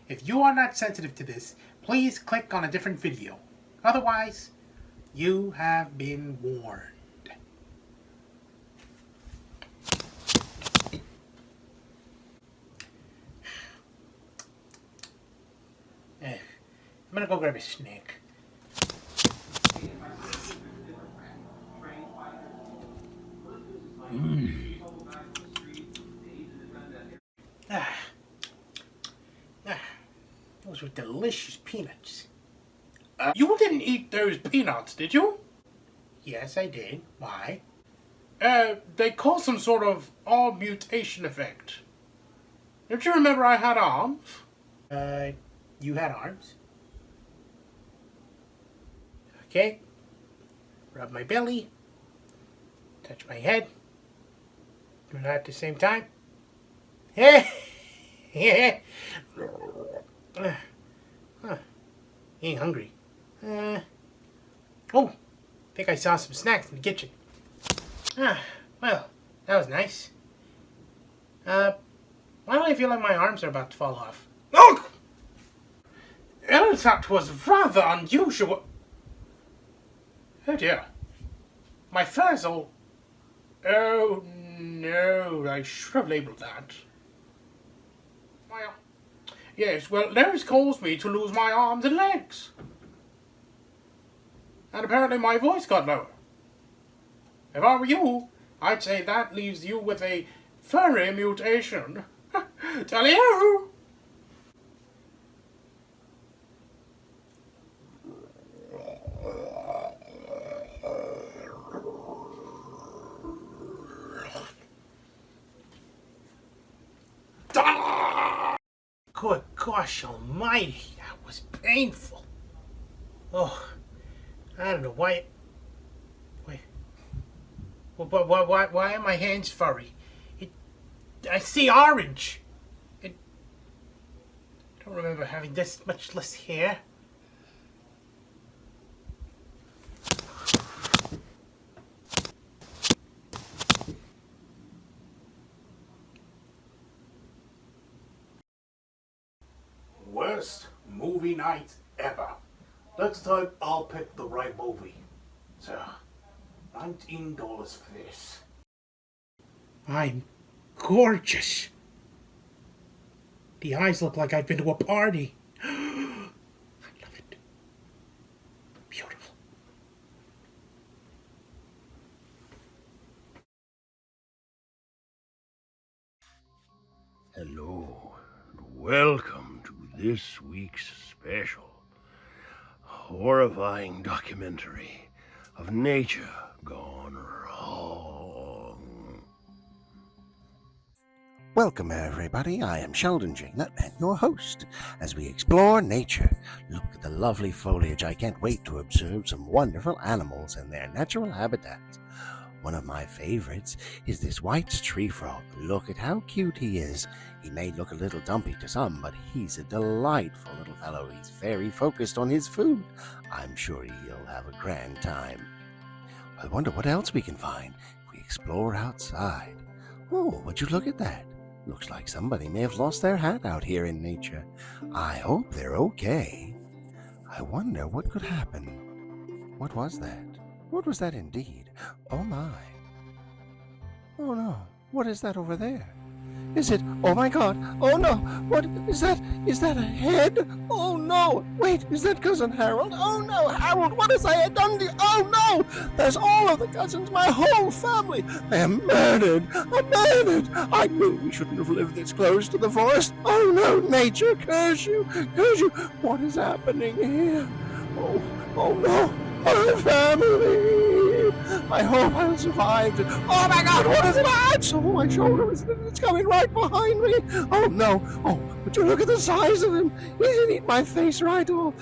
If you are not sensitive to this, please click on a different video. Otherwise, you have been warned. I'm gonna go grab a snack. Those were delicious peanuts. You didn't eat those peanuts, did you? Yes, I did. Why? They cause some sort of arm mutation effect. Don't you remember I had arms? You had arms? Okay. Rub my belly. Touch my head. Do that at the same time. Yeah. Ain't hungry. Oh, think I saw some snacks in the kitchen. Well, that was nice. Why do I feel like my arms are about to fall off? Oh! That was rather unusual. Oh dear. My fur's all... Oh no, I should have labeled that. Well, yes, well, that has caused me to lose my arms and legs. And apparently my voice got lower. If I were you, I'd say that leaves you with a furry mutation. Tell you! Good gosh almighty, that was painful. Oh, I don't know why. Wait. Why are my hands furry? I see orange. I don't remember having this much less hair. Worst movie night ever. Next time I'll pick the right movie. So, $19 for this. I'm gorgeous. The eyes look like I've been to a party. I love it. Beautiful. Hello, and welcome to this week's special horrifying documentary of nature gone wrong. Welcome, everybody. I am Sheldon J. Nutman, your host, as we explore nature. Look at the lovely foliage. I can't wait to observe some wonderful animals in their natural habitats. One of my favorites is this white tree frog. Look at how cute he is. He may look a little dumpy to some, but he's a delightful little fellow. He's very focused on his food. I'm sure he'll have a grand time. I wonder what else we can find if we explore outside. Oh, would you look at that? Looks like somebody may have lost their hat out here in nature. I hope they're okay. I wonder what could happen. What was that? What was that indeed? Oh my. Oh no. What is that over there? Is it? Oh my God. Oh no. What is that? Is that a head? Oh no. Wait, is that Cousin Harold? Oh no, Harold, what has I done to you? Oh no. There's all of the cousins, my whole family. They are murdered. I'm murdered. I knew we shouldn't have lived this close to the forest. Oh no, nature, curse you. Curse you. What is happening here? Oh no. My family! I hope I'll survive. Oh my God, what is it? It's over my shoulder. It's coming right behind me. Oh no. Oh, would you look at the size of him? He didn't eat my face right. Oh,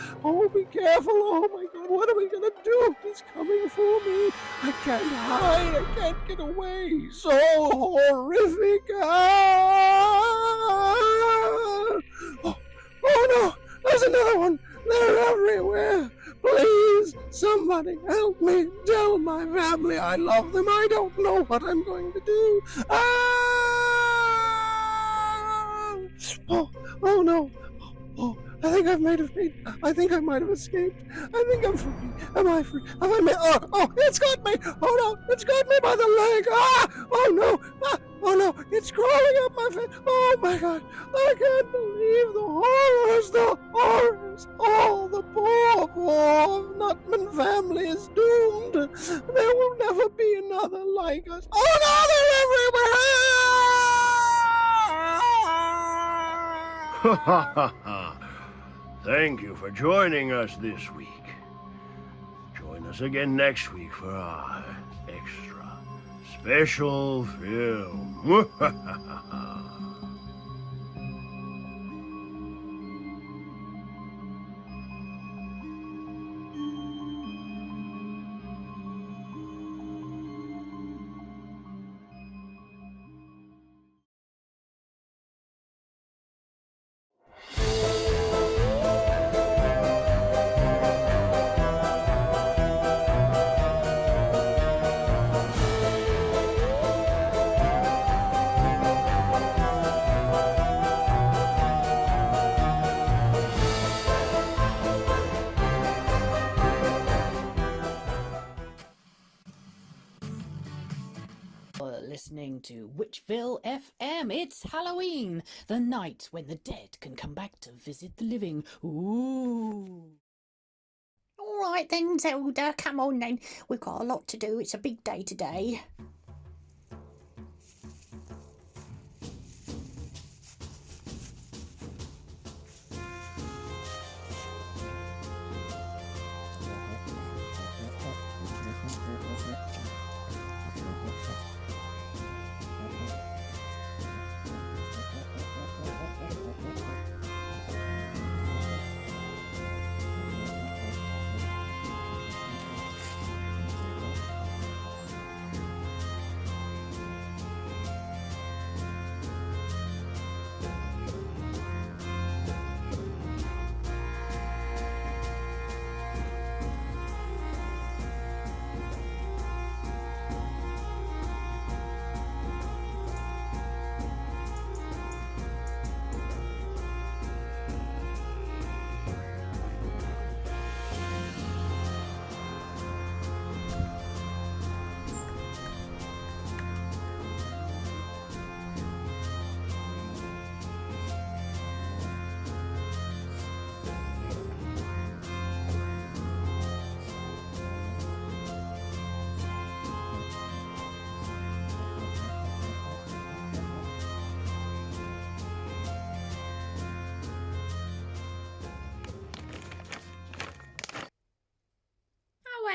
be careful. Oh my God, what are we gonna do? He's coming for me. I can't hide. I can't get away. So horrific. Oh no, there's another one. They're everywhere. Please, somebody help me. Tell my family I love them. I don't know what I'm going to do. Oh no. Oh, I think I've made it free. I think I might have escaped. I think I'm free. Am I free? Have I made? Oh, it's got me. Oh no, it's got me by the leg. Oh no. Oh no, it's crawling up my face. Oh my God, I can't believe the horrors. Oh, the poor Nutman family is doomed. There will never be another like us. Oh no, they're everywhere. Thank you for joining us this week. Join us again next week for our extra special film. Listening to Witchville FM. It's Halloween, the night when the dead can come back to visit the living. Ooh. All right then, Zelda, come on then. We've got a lot to do. It's a big day today.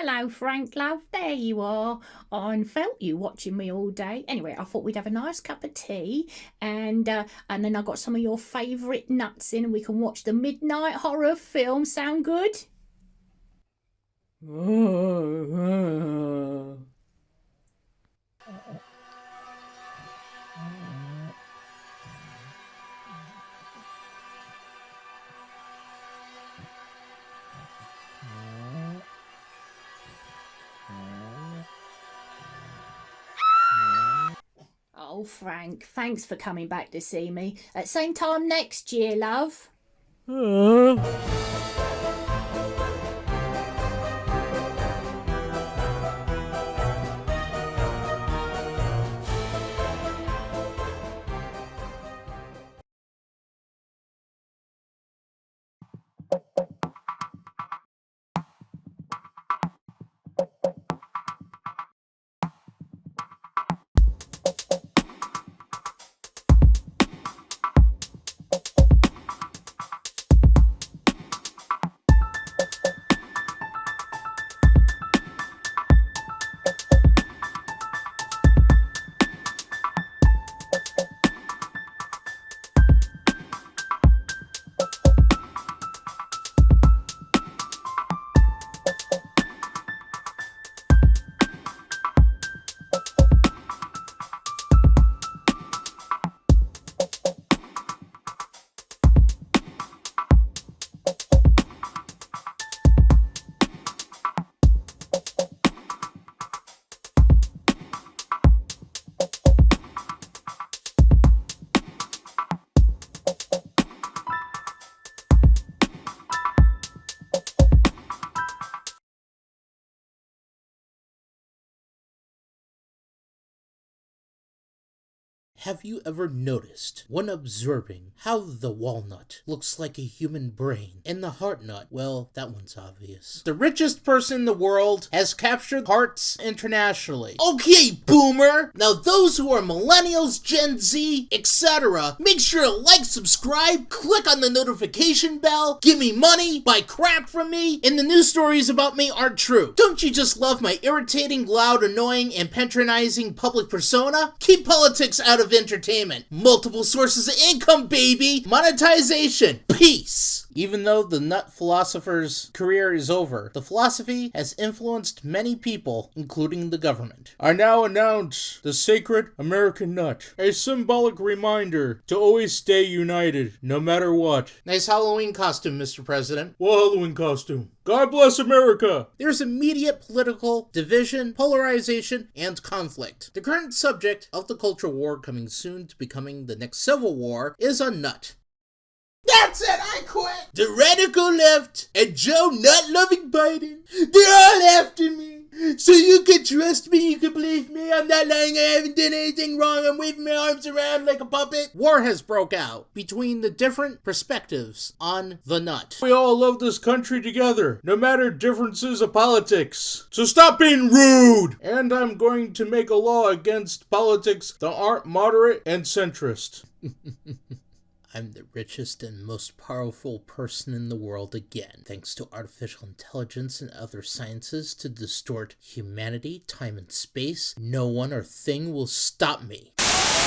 Hello, Frank, love. There you are. I felt you watching me all day. Anyway, I thought we'd have a nice cup of tea, and then I got some of your favourite nuts in, and we can watch the midnight horror film. Sound good? Oh, Frank, thanks for coming back to see me. At same time next year, love. Have you ever noticed, when observing, how the walnut looks like a human brain, and the heart nut, well, that one's obvious. The richest person in the world has captured hearts internationally. Okay, boomer! Now those who are millennials, Gen Z, etc., make sure to like, subscribe, click on the notification bell, give me money, buy crap from me, and the news stories about me aren't true. Don't you just love my irritating, loud, annoying, and patronizing public persona? Keep politics out of entertainment. Multiple sources of income, baby! Monetization! Peace! Even though the nut philosopher's career is over, the philosophy has influenced many people, including the government. I now announce the sacred American nut, a symbolic reminder to always stay united, no matter what. Nice Halloween costume, Mr. President. What Halloween costume? God bless America! There's immediate political division, polarization, and conflict. The current subject of the culture war coming soon to becoming the next civil war is a nut. That's it, I quit! The radical left and Joe nut-loving Biden, they're all after me. So you can trust me, you can believe me, I'm not lying, I haven't done anything wrong, I'm waving my arms around like a puppet. War has broke out between the different perspectives on the nut. We all love this country together, no matter differences of politics. So stop being rude! And I'm going to make a law against politics that aren't moderate and centrist. I'm the richest and most powerful person in the world again, thanks to artificial intelligence and other sciences to distort humanity, time, and space. No one or thing will stop me.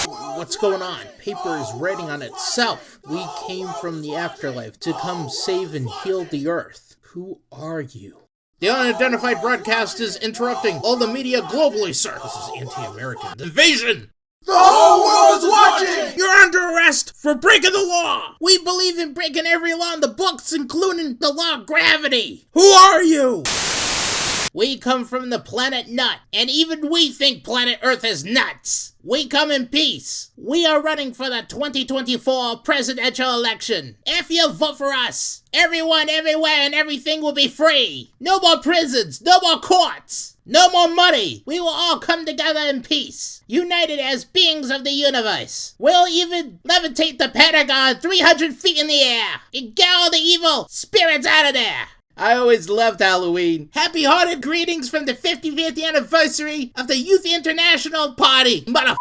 What's going on? Paper is writing on itself. We came from the afterlife to come save and heal the earth. Who are you? The unidentified broadcast is interrupting all the media globally, sir. This is anti-American invasion. The whole world is watching! You're under arrest for breaking the law! We believe in breaking every law in the books, including the law of gravity! Who are you? We come from the planet Nut, and even we think planet Earth is nuts! We come in peace. We are running for the 2024 presidential election. If you vote for us, everyone, everywhere, and everything will be free. No more prisons, no more courts, no more money. We will all come together in peace, united as beings of the universe. We'll even levitate the Pentagon 300 feet in the air and get all the evil spirits out of there. I always loved Halloween. Happy-hearted greetings from the 55th anniversary of the Youth International Party, motherfucker!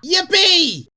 Yippee!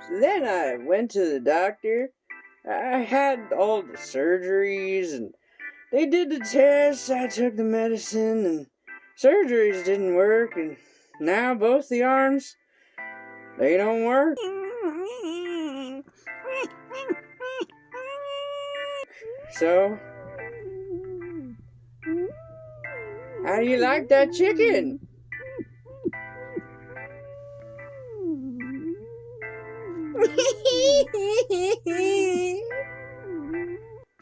So then I went to the doctor. I had all the surgeries and they did the tests. I took the medicine and surgeries didn't work. And now both the arms, they don't work. So, how do you like that chicken?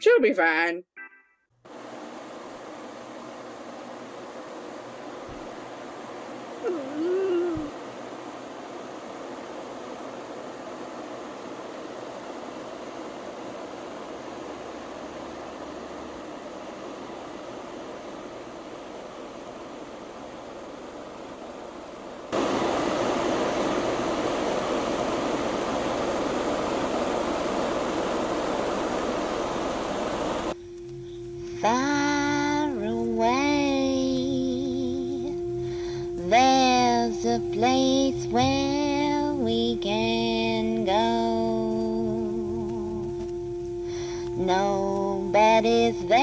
She'll be fine. Far away, there's a place where we can go. nobody's there.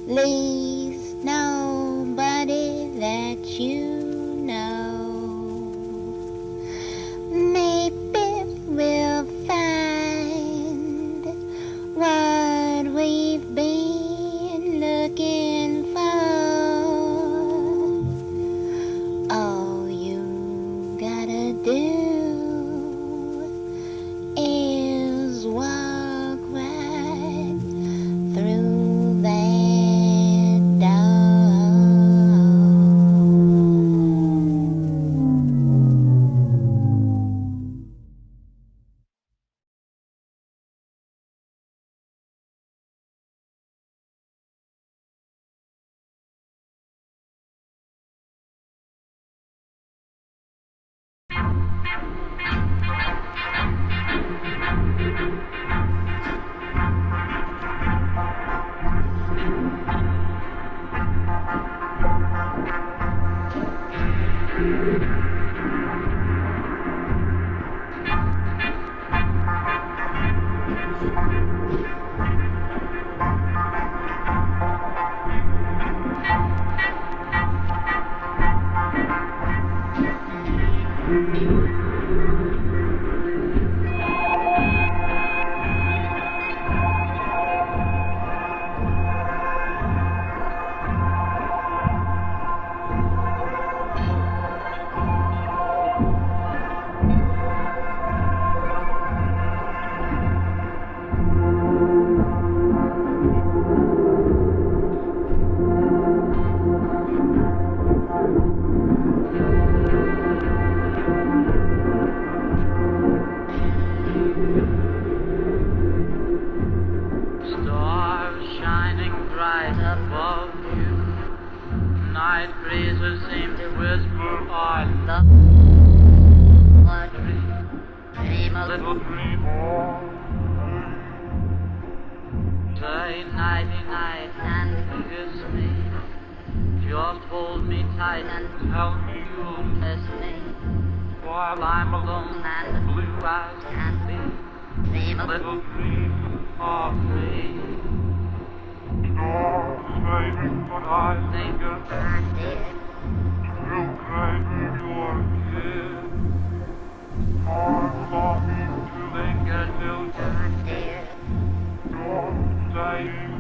Least nobody that you know. Maybe we'll find what we've been looking for. All you gotta do is walk right through that door. Stars shining bright above you. Night breezes seem to whisper, I love you. Dream a little dream more. Say nighty night and kiss me. Just hold me tight and tell me you'll miss me. While I'm alone and the blue eyes can't be. Dream a little dream of me. Stars shining, but I think of still craving your kiss. Heart longing to linger till you're dying.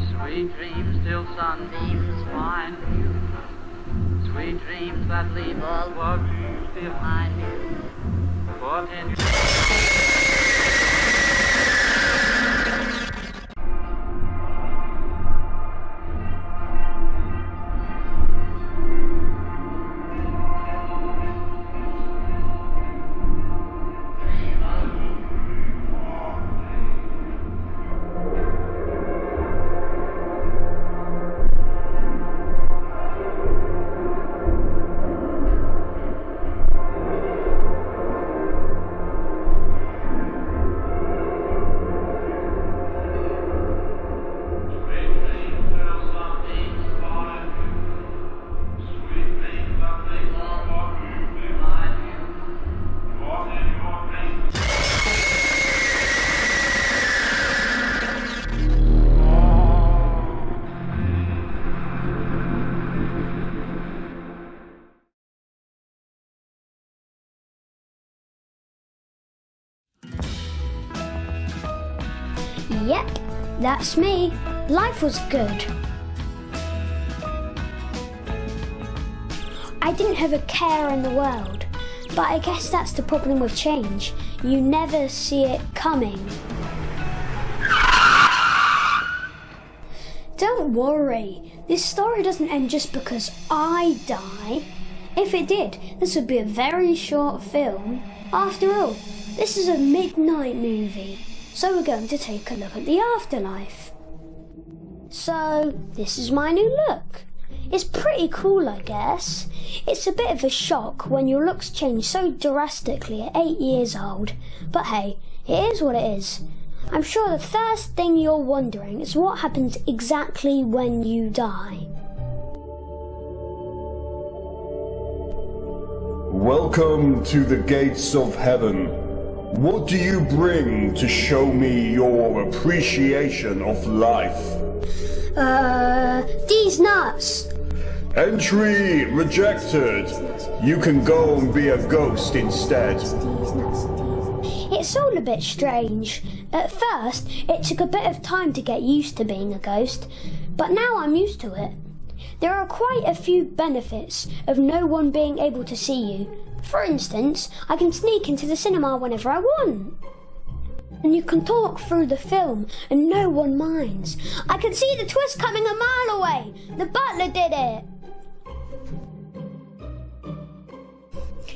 Sweet dreams till sunbeams find you. Sweet dreams that leave all worries behind you. But in Yep, that's me. Life was good. I didn't have a care in the world, but I guess that's the problem with change. You never see it coming. Don't worry, this story doesn't end just because I die. If it did, this would be a very short film. After all, this is a midnight movie, so we're going to take a look at the afterlife. So, this is my new look. It's pretty cool, I guess. It's a bit of a shock when your looks change so drastically at 8 years old, but hey, it is what it is. I'm sure the first thing you're wondering is what happens exactly when you die. Welcome to the gates of heaven. What do you bring to show me your appreciation of life? These nuts. Entry rejected. You can go and be a ghost instead. It's all a bit strange. At first, it took a bit of time to get used to being a ghost, but now I'm used to it. There are quite a few benefits of no one being able to see you. For instance, I can sneak into the cinema whenever I want. And you can talk through the film and no one minds. I can see the twist coming a mile away. The butler did it.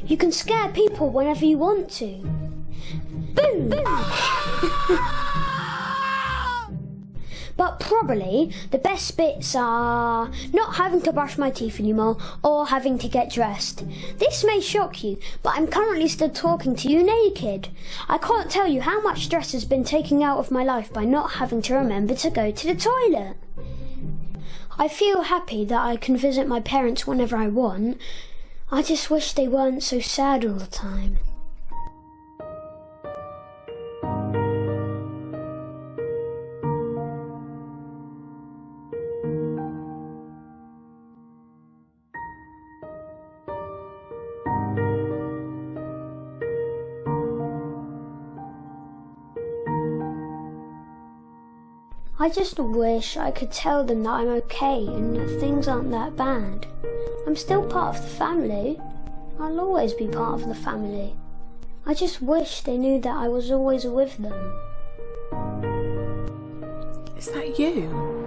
You can scare people whenever you want to. Boom! But probably the best bits are not having to brush my teeth anymore or having to get dressed. This may shock you, but I'm currently still talking to you naked. I can't tell you how much stress has been taken out of my life by not having to remember to go to the toilet. I feel happy that I can visit my parents whenever I want. I just wish they weren't so sad all the time. I just wish I could tell them that I'm okay and that things aren't that bad. I'm still part of the family. I'll always be part of the family. I just wish they knew that I was always with them. Is that you?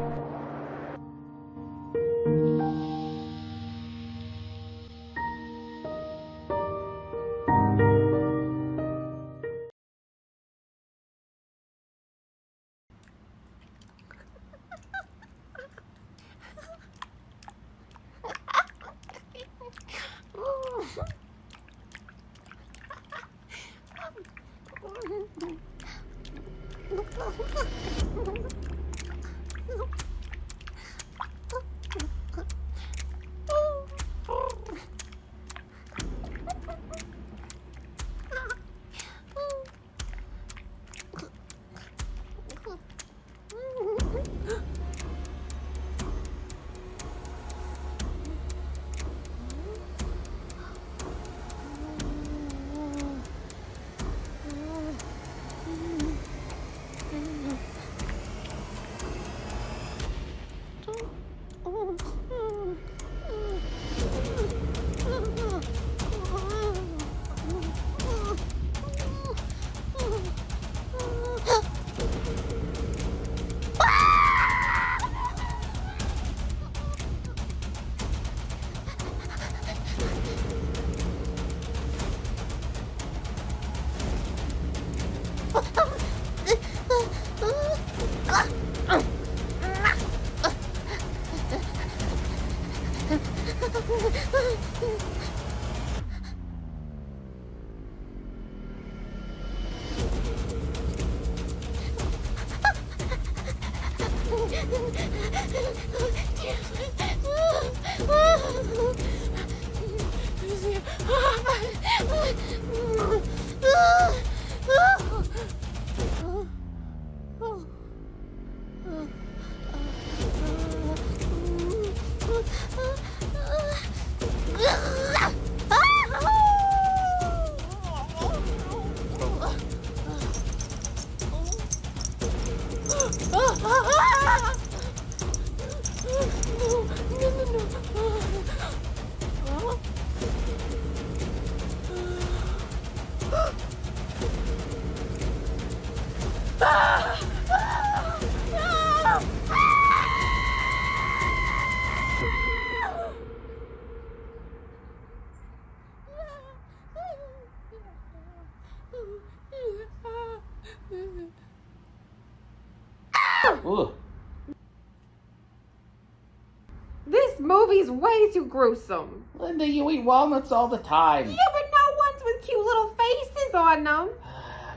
This movie's way too gruesome. Linda, you eat walnuts all the time. Yeah, but no ones with cute little faces on them.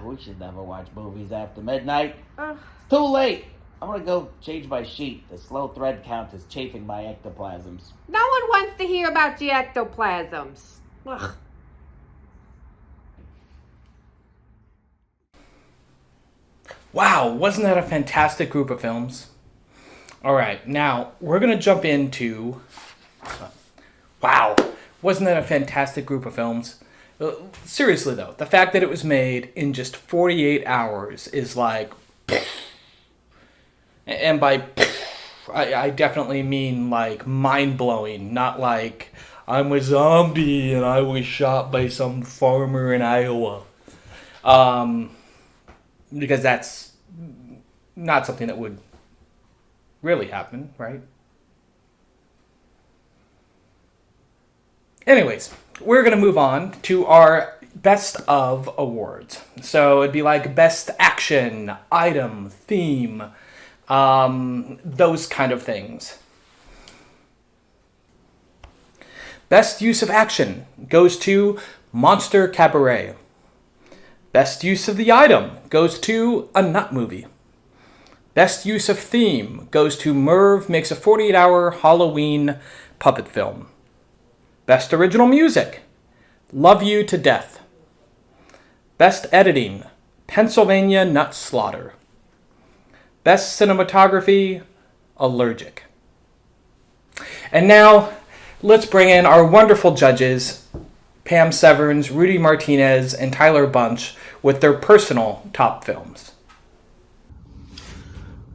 We should never watch movies after midnight. It's too late. I'm gonna go change my sheet. The slow thread count is chafing my ectoplasms. No one wants to hear about your ectoplasms. Ugh. Wow, wasn't that a fantastic group of films? All right, now we're going to jump into... Wow, wasn't that a fantastic group of films? Seriously, though, the fact that it was made in just 48 hours is like... And by... I definitely mean like mind-blowing, not like I'm a zombie and I was shot by some farmer in Iowa. Because that's not something that would really happen, right? Anyways, we're going to move on to our best of awards. So it'd be like best action, item, theme, those kind of things. Best use of action goes to Monster Cabaret. Best use of the item goes to A Nut Movie. Best use of theme goes to Merv Makes a 48-Hour Halloween Puppet Film. Best original music, Love You to Death. Best editing, Pennsylvania Nut Slaughter. Best cinematography, Allergic. And now, let's bring in our wonderful judges, Pam Severns, Rudy Martinez, and Tyler Bunch, with their personal top films.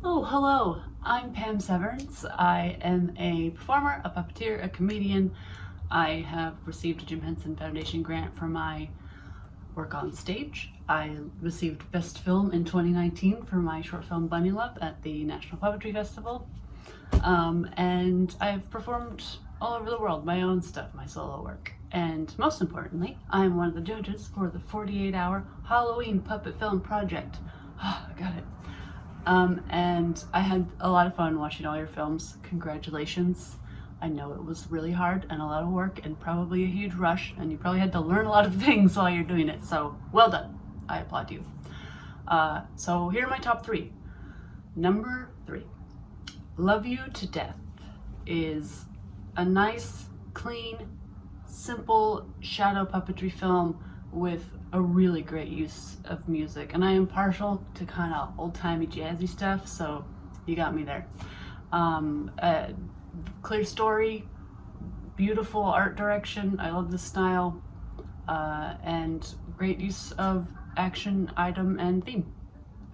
Oh, hello. I'm Pam Severns. I am a performer, a puppeteer, a comedian. I have received a Jim Henson Foundation grant for my work on stage. I received Best Film in 2019 for my short film Bunny Love at the National Puppetry Festival. And I've performed all over the world, my own stuff, my solo work. And most importantly, I'm one of the judges for the 48-hour Halloween puppet film project. Oh, I got it. And I had a lot of fun watching all your films. Congratulations. I know it was really hard and a lot of work and probably a huge rush, and you probably had to learn a lot of things while you're doing it, so well done. I applaud you. So here are my top three. Number 3, Love You to Death is a nice, clean, simple shadow puppetry film with a really great use of music. And I am partial to kind of old-timey jazzy stuff, so you got me there. Clear story, beautiful art direction, I love the style, and great use of action, item, and theme.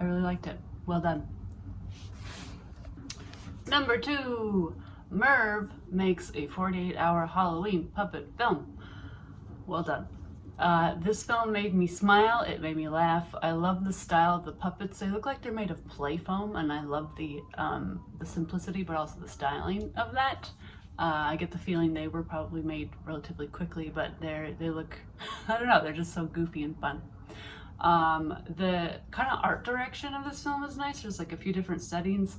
I really liked it. Well done. Number 2, Merv Makes a 48-Hour Halloween Puppet Film. Well done. This film made me smile, it made me laugh. I love the style of the puppets. They look like they're made of play foam, and I love the simplicity, but also the styling of that. I get the feeling they were probably made relatively quickly, but they look, I don't know, they're just so goofy and fun. The kind of art direction of this film is nice. There's like a few different settings.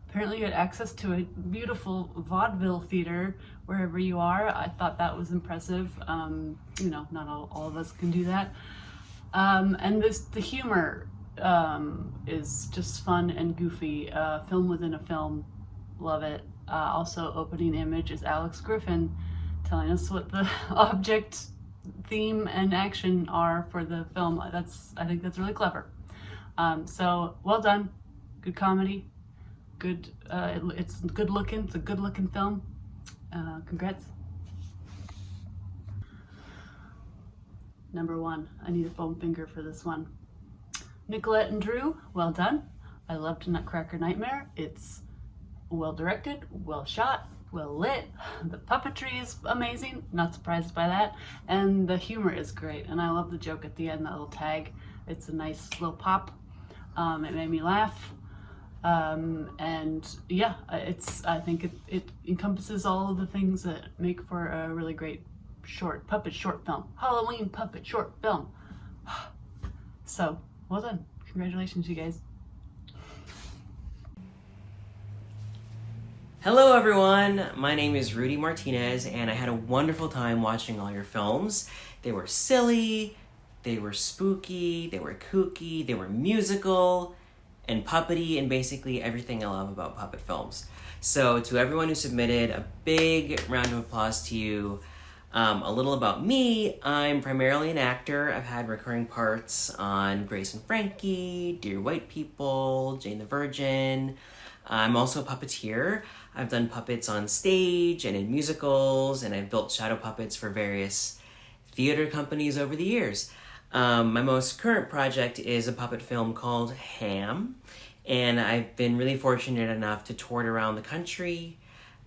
Apparently you had access to a beautiful vaudeville theater wherever you are. I thought that was impressive. You know, not all of us can do that. And the humor is just fun and goofy. Film within a film, love it. Also, opening image is Alex Griffin telling us what the object, theme, and action are for the film. I think that's really clever. So well done, good comedy. Good, it's good looking. It's a good looking film. Congrats. Number 1, I need a foam finger for this one. Nicolette and Drew, well done. I loved Nutcracker Nightmare. It's well directed, well shot, well lit. The puppetry is amazing. Not surprised by that. And the humor is great. And I love the joke at the end, that little tag. It's a nice slow pop. It made me laugh. And yeah, I think it encompasses all of the things that make for a really great puppet short film. Halloween puppet short film. So, well done. Congratulations, you guys. Hello everyone, my name is Rudy Martinez, and I had a wonderful time watching all your films. They were silly, they were spooky, they were kooky, they were musical, and puppety, and basically everything I love about puppet films. So to everyone who submitted, a big round of applause to you. A little about me, I'm primarily an actor. I've had recurring parts on Grace and Frankie, Dear White People, Jane the Virgin. I'm also a puppeteer. I've done puppets on stage and in musicals, and I've built shadow puppets for various theater companies over the years. My most current project is a puppet film called Ham, and I've been really fortunate enough to tour it around the country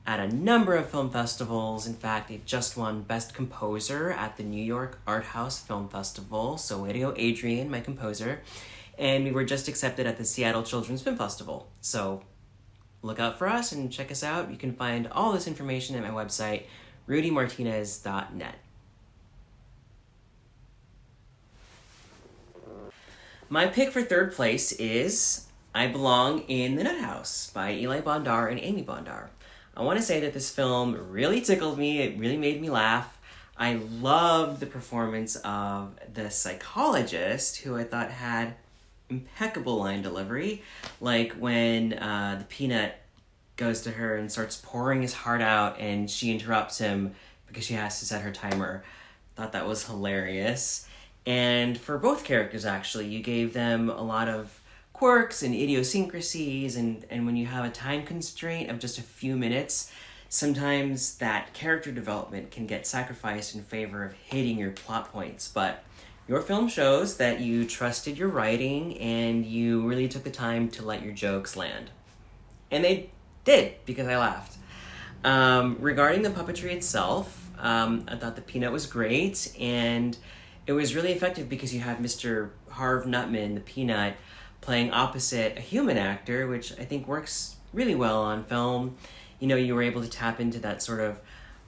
at a number of film festivals. In fact, it just won Best Composer at the New York Art House Film Festival, so way to go Adrian, my composer. And we were just accepted at the Seattle Children's Film Festival. So look out for us and check us out. You can find all this information at my website, rudymartinez.net. My pick for third place is I Belong in the Nut House by Eli Bondar and Amy Bondar. I want to say that this film really tickled me. It really made me laugh. I loved the performance of the psychologist, who I thought had impeccable line delivery. Like when the peanut goes to her and starts pouring his heart out and she interrupts him because she has to set her timer. Thought that was hilarious. And for both characters, actually, you gave them a lot of quirks and idiosyncrasies, and when you have a time constraint of just a few minutes, sometimes that character development can get sacrificed in favor of hitting your plot points. But your film shows that you trusted your writing and you really took the time to let your jokes land. And they did, because I laughed. Regarding the puppetry itself, I thought the peanut was great, and it was really effective because you have Mr. Harv Nutman, the peanut, playing opposite a human actor, which I think works really well on film. You know, you were able to tap into that sort of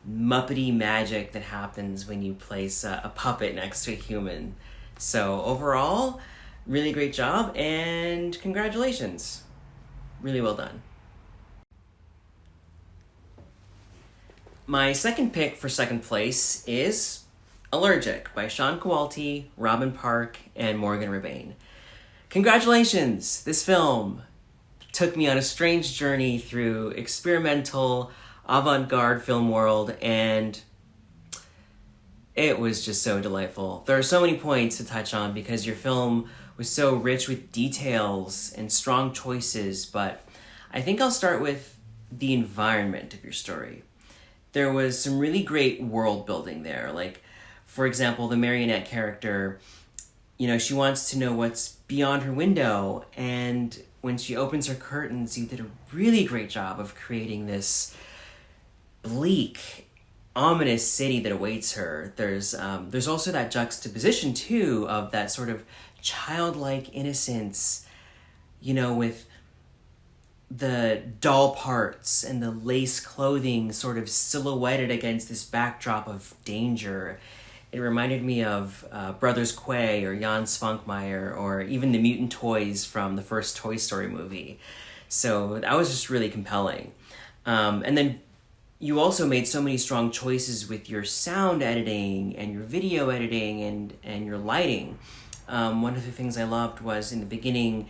Muppety magic that happens when you place a puppet next to a human. So overall, really great job, and congratulations. Really well done. My second pick for second place is Allergic by Sean Kowalty, Robin Park, and Morgan Rebane. Congratulations! This film took me on a strange journey through experimental, avant-garde film world, and it was just so delightful. There are so many points to touch on because your film was so rich with details and strong choices, but I think I'll start with the environment of your story. There was some really great world building there. Like, for example, the marionette character, you know, she wants to know what's beyond her window, and when she opens her curtains, you did a really great job of creating this bleak, ominous city that awaits her. There's also that juxtaposition, too, of that sort of childlike innocence, you know, with the doll parts and the lace clothing sort of silhouetted against this backdrop of danger. It reminded me of Brothers Quay or Jan Svankmajer, or even the mutant toys from the first Toy Story movie. So that was just really compelling. And then you also made so many strong choices with your sound editing and your video editing and your lighting. One of the things I loved was in the beginning,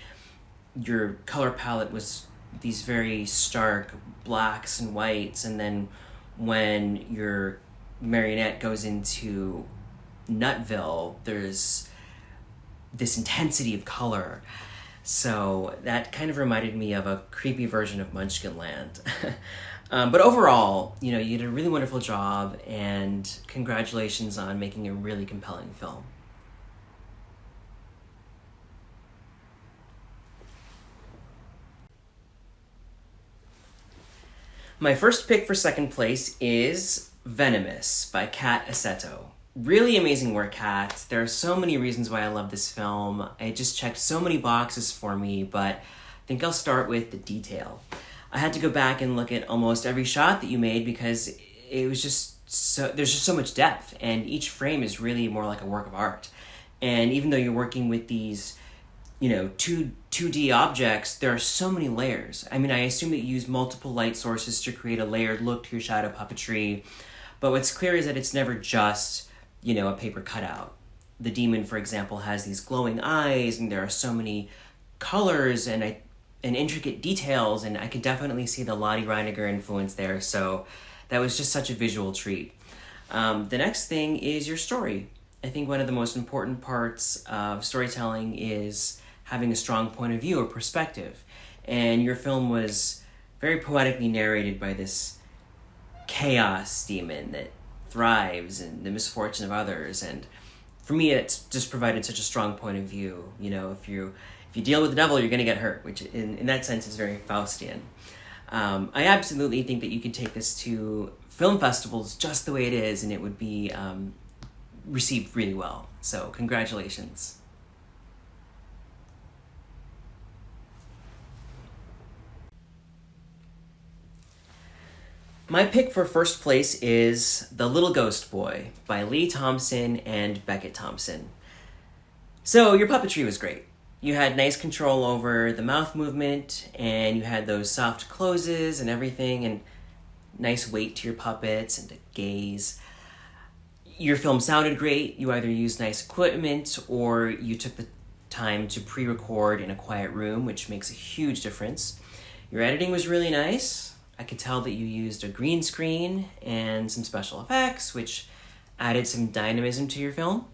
your color palette was these very stark blacks and whites, and then when your marionette goes into Nutville, there's this intensity of color. So that kind of reminded me of a creepy version of Munchkinland. But overall, you know, you did a really wonderful job, and congratulations on making a really compelling film. My first pick for second place is Venomous by Kat Assetto. Really amazing work, Kat. There are so many reasons why I love this film. It just checked so many boxes for me, but I think I'll start with the detail. I had to go back and look at almost every shot that you made because it was just there's just so much depth, and each frame is really more like a work of art. And even though you're working with these, you know, 2D objects, there are so many layers. I mean, I assume that you use multiple light sources to create a layered look to your shadow puppetry, but what's clear is that it's never just, you know, a paper cutout. The demon, for example, has these glowing eyes, and there are so many colors and intricate details, and I could definitely see the Lottie Reiniger influence there, so that was just such a visual treat. The next thing is your story. I think one of the most important parts of storytelling is having a strong point of view or perspective. And your film was very poetically narrated by this chaos demon that thrives in the misfortune of others. And for me, it's just provided such a strong point of view. You know, if you deal with the devil, you're going to get hurt, which in that sense is very Faustian. I absolutely think that you can take this to film festivals just the way it is, and it would be received really well. So congratulations. My pick for first place is The Little Ghost Boy by Lee Thompson and Beckett Thompson. So your puppetry was great. You had nice control over the mouth movement, and you had those soft closes and everything, and nice weight to your puppets and to gaze. Your film sounded great. You either used nice equipment or you took the time to pre-record in a quiet room, which makes a huge difference. Your editing was really nice. I could tell that you used a green screen and some special effects, which added some dynamism to your film.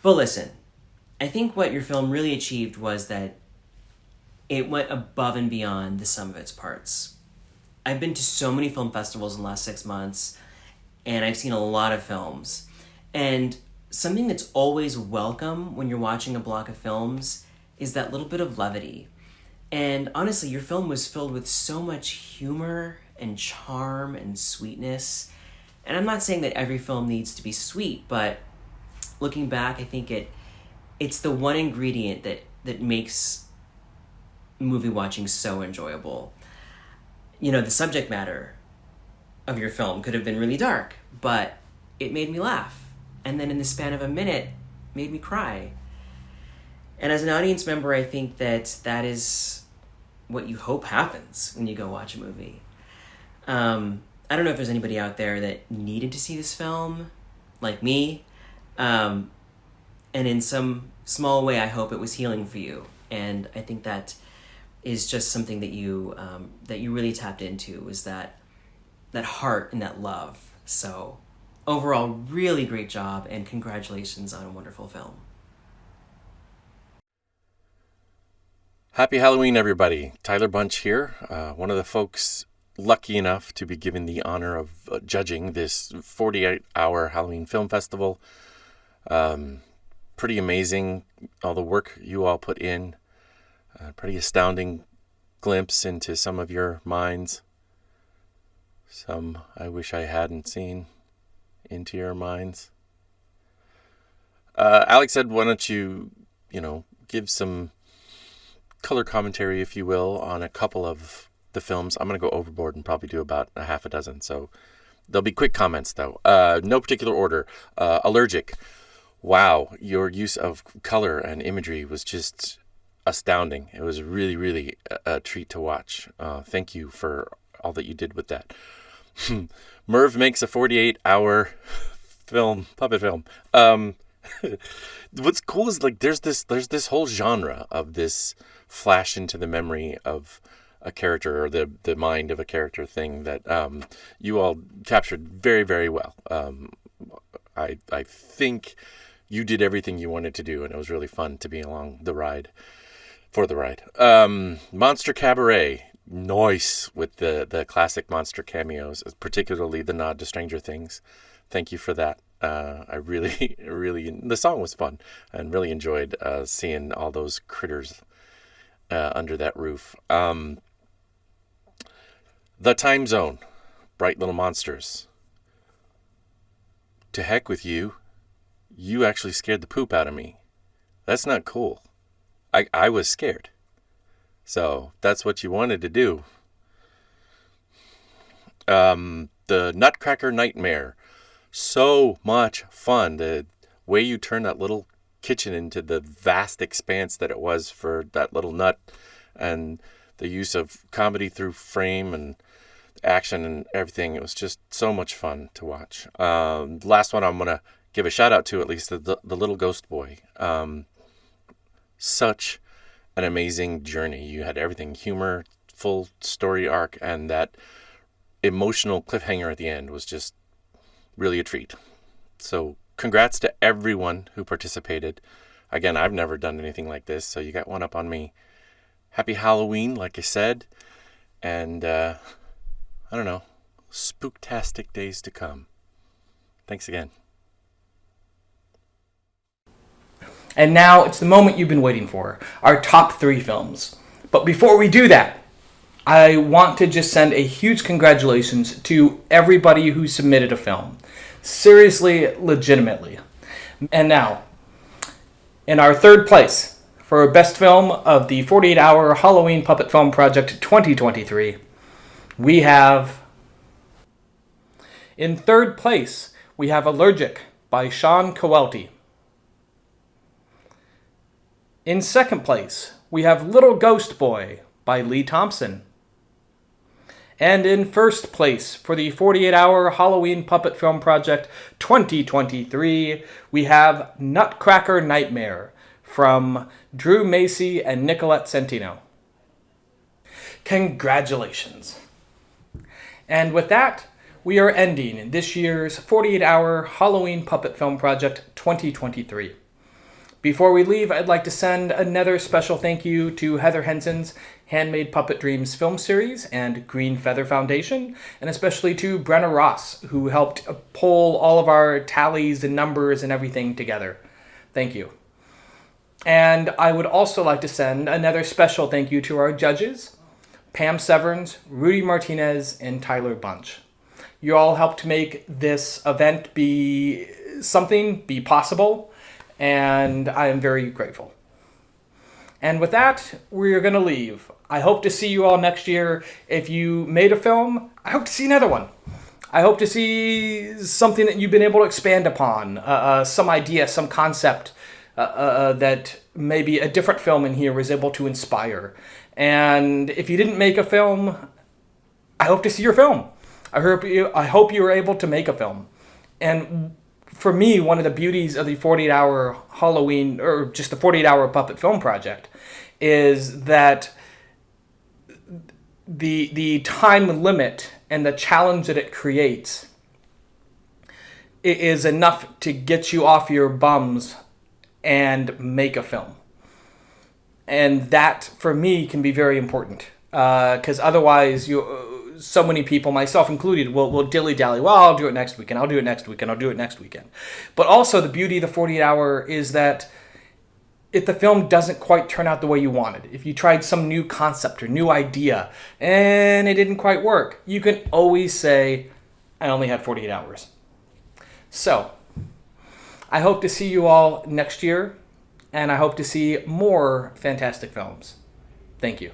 But listen, I think what your film really achieved was that it went above and beyond the sum of its parts. I've been to so many film festivals in the last 6 months, and I've seen a lot of films. And something that's always welcome when you're watching a block of films is that little bit of levity. And honestly, your film was filled with so much humor and charm and sweetness. And I'm not saying that every film needs to be sweet, but looking back, I think it's the one ingredient that makes movie watching so enjoyable. You know, the subject matter of your film could have been really dark, but it made me laugh. And then in the span of a minute, made me cry. And as an audience member, I think that is what you hope happens when you go watch a movie. I don't know if there's anybody out there that needed to see this film, like me. And in some small way, I hope it was healing for you. And I think that is just something that you really tapped into, was that heart and that love. So overall, really great job, and congratulations on a wonderful film. Happy Halloween, everybody. Tyler Bunch here, one of the folks lucky enough to be given the honor of judging this 48-hour Halloween film festival. Pretty amazing, all the work you all put in. Pretty astounding glimpse into some of your minds. Some I wish I hadn't seen into your minds. Alex said, why don't you give some color commentary, if you will, on a couple of the films. I'm going to go overboard and probably do about a half a dozen. So there'll be quick comments, though. No particular order. Allergic. Wow, your use of color and imagery was just astounding. It was really, really a treat to watch. Thank you for all that you did with that. Merv makes a 48-hour puppet film. What's cool is there's this whole genre of this flash into the memory of a character, or the mind of a character thing that you all captured very, very well. I think you did everything you wanted to do, and it was really fun to be along for the ride. Monster Cabaret, nice with the classic monster cameos, particularly the nod to Stranger Things. Thank you for that. I really, the song was fun, and really enjoyed seeing all those critters under that roof. The Time Zone, Bright Little Monsters. To heck with you. You actually scared the poop out of me. That's not cool. I was scared. So that's what you wanted to do. The Nutcracker Nightmare. So much fun. The way you turn that little kitchen into the vast expanse that it was for that little nut, and the use of comedy through frame and action and everything. It was just so much fun to watch. Last one I'm going to give a shout out to, at least, the Little Ghost Boy. Such an amazing journey. You had everything, humor, full story arc, and that emotional cliffhanger at the end was just really a treat. So congrats to everyone who participated. Again, I've never done anything like this, so you got one up on me. Happy Halloween, like I said, and I don't know, spooktastic days to come. Thanks again. And now it's the moment you've been waiting for, our top 3 films. But before we do that, I want to just send a huge congratulations to everybody who submitted a film. Seriously, legitimately. And now, in our 3rd place for Best Film of the 48-Hour Halloween Puppet Film Project 2023, we have... In 3rd place, we have Allergic by Sean Coelty. In 2nd place, we have Little Ghost Boy by Lee Thompson. And in 1st place for the 48-Hour Halloween Puppet Film Project 2023, we have Nutcracker Nightmare from Drew Macy and Nicolette Santino. Congratulations. And with that, we are ending this year's 48-Hour Halloween Puppet Film Project 2023. Before we leave, I'd like to send another special thank you to Heather Henson's Handmade Puppet Dreams film series and Green Feather Foundation, and especially to Brenna Ross, who helped pull all of our tallies and numbers and everything together. Thank you. And I would also like to send another special thank you to our judges, Pam Severns, Rudy Martinez, and Tyler Bunch. You all helped make this event be possible, and I am very grateful. And with that, we're going to leave. I hope to see you all next year. If you made a film, I hope to see another one. I hope to see something that you've been able to expand upon, some idea, some concept that maybe a different film in here was able to inspire. And if you didn't make a film, I hope to see your film. I hope you were able to make a film. And for me, one of the beauties of the 48-hour Halloween, or just the 48-hour puppet film project, is that the time limit and the challenge that it creates is enough to get you off your bums and make a film. And that, for me, can be very important. Because otherwise, so many people, myself included, will dilly-dally. Well, I'll do it next weekend. I'll do it next weekend. I'll do it next weekend. But also, the beauty of the 48-hour is that if the film doesn't quite turn out the way you wanted, if you tried some new concept or new idea and it didn't quite work, you can always say, I only had 48 hours. So, I hope to see you all next year, and I hope to see more fantastic films. Thank you.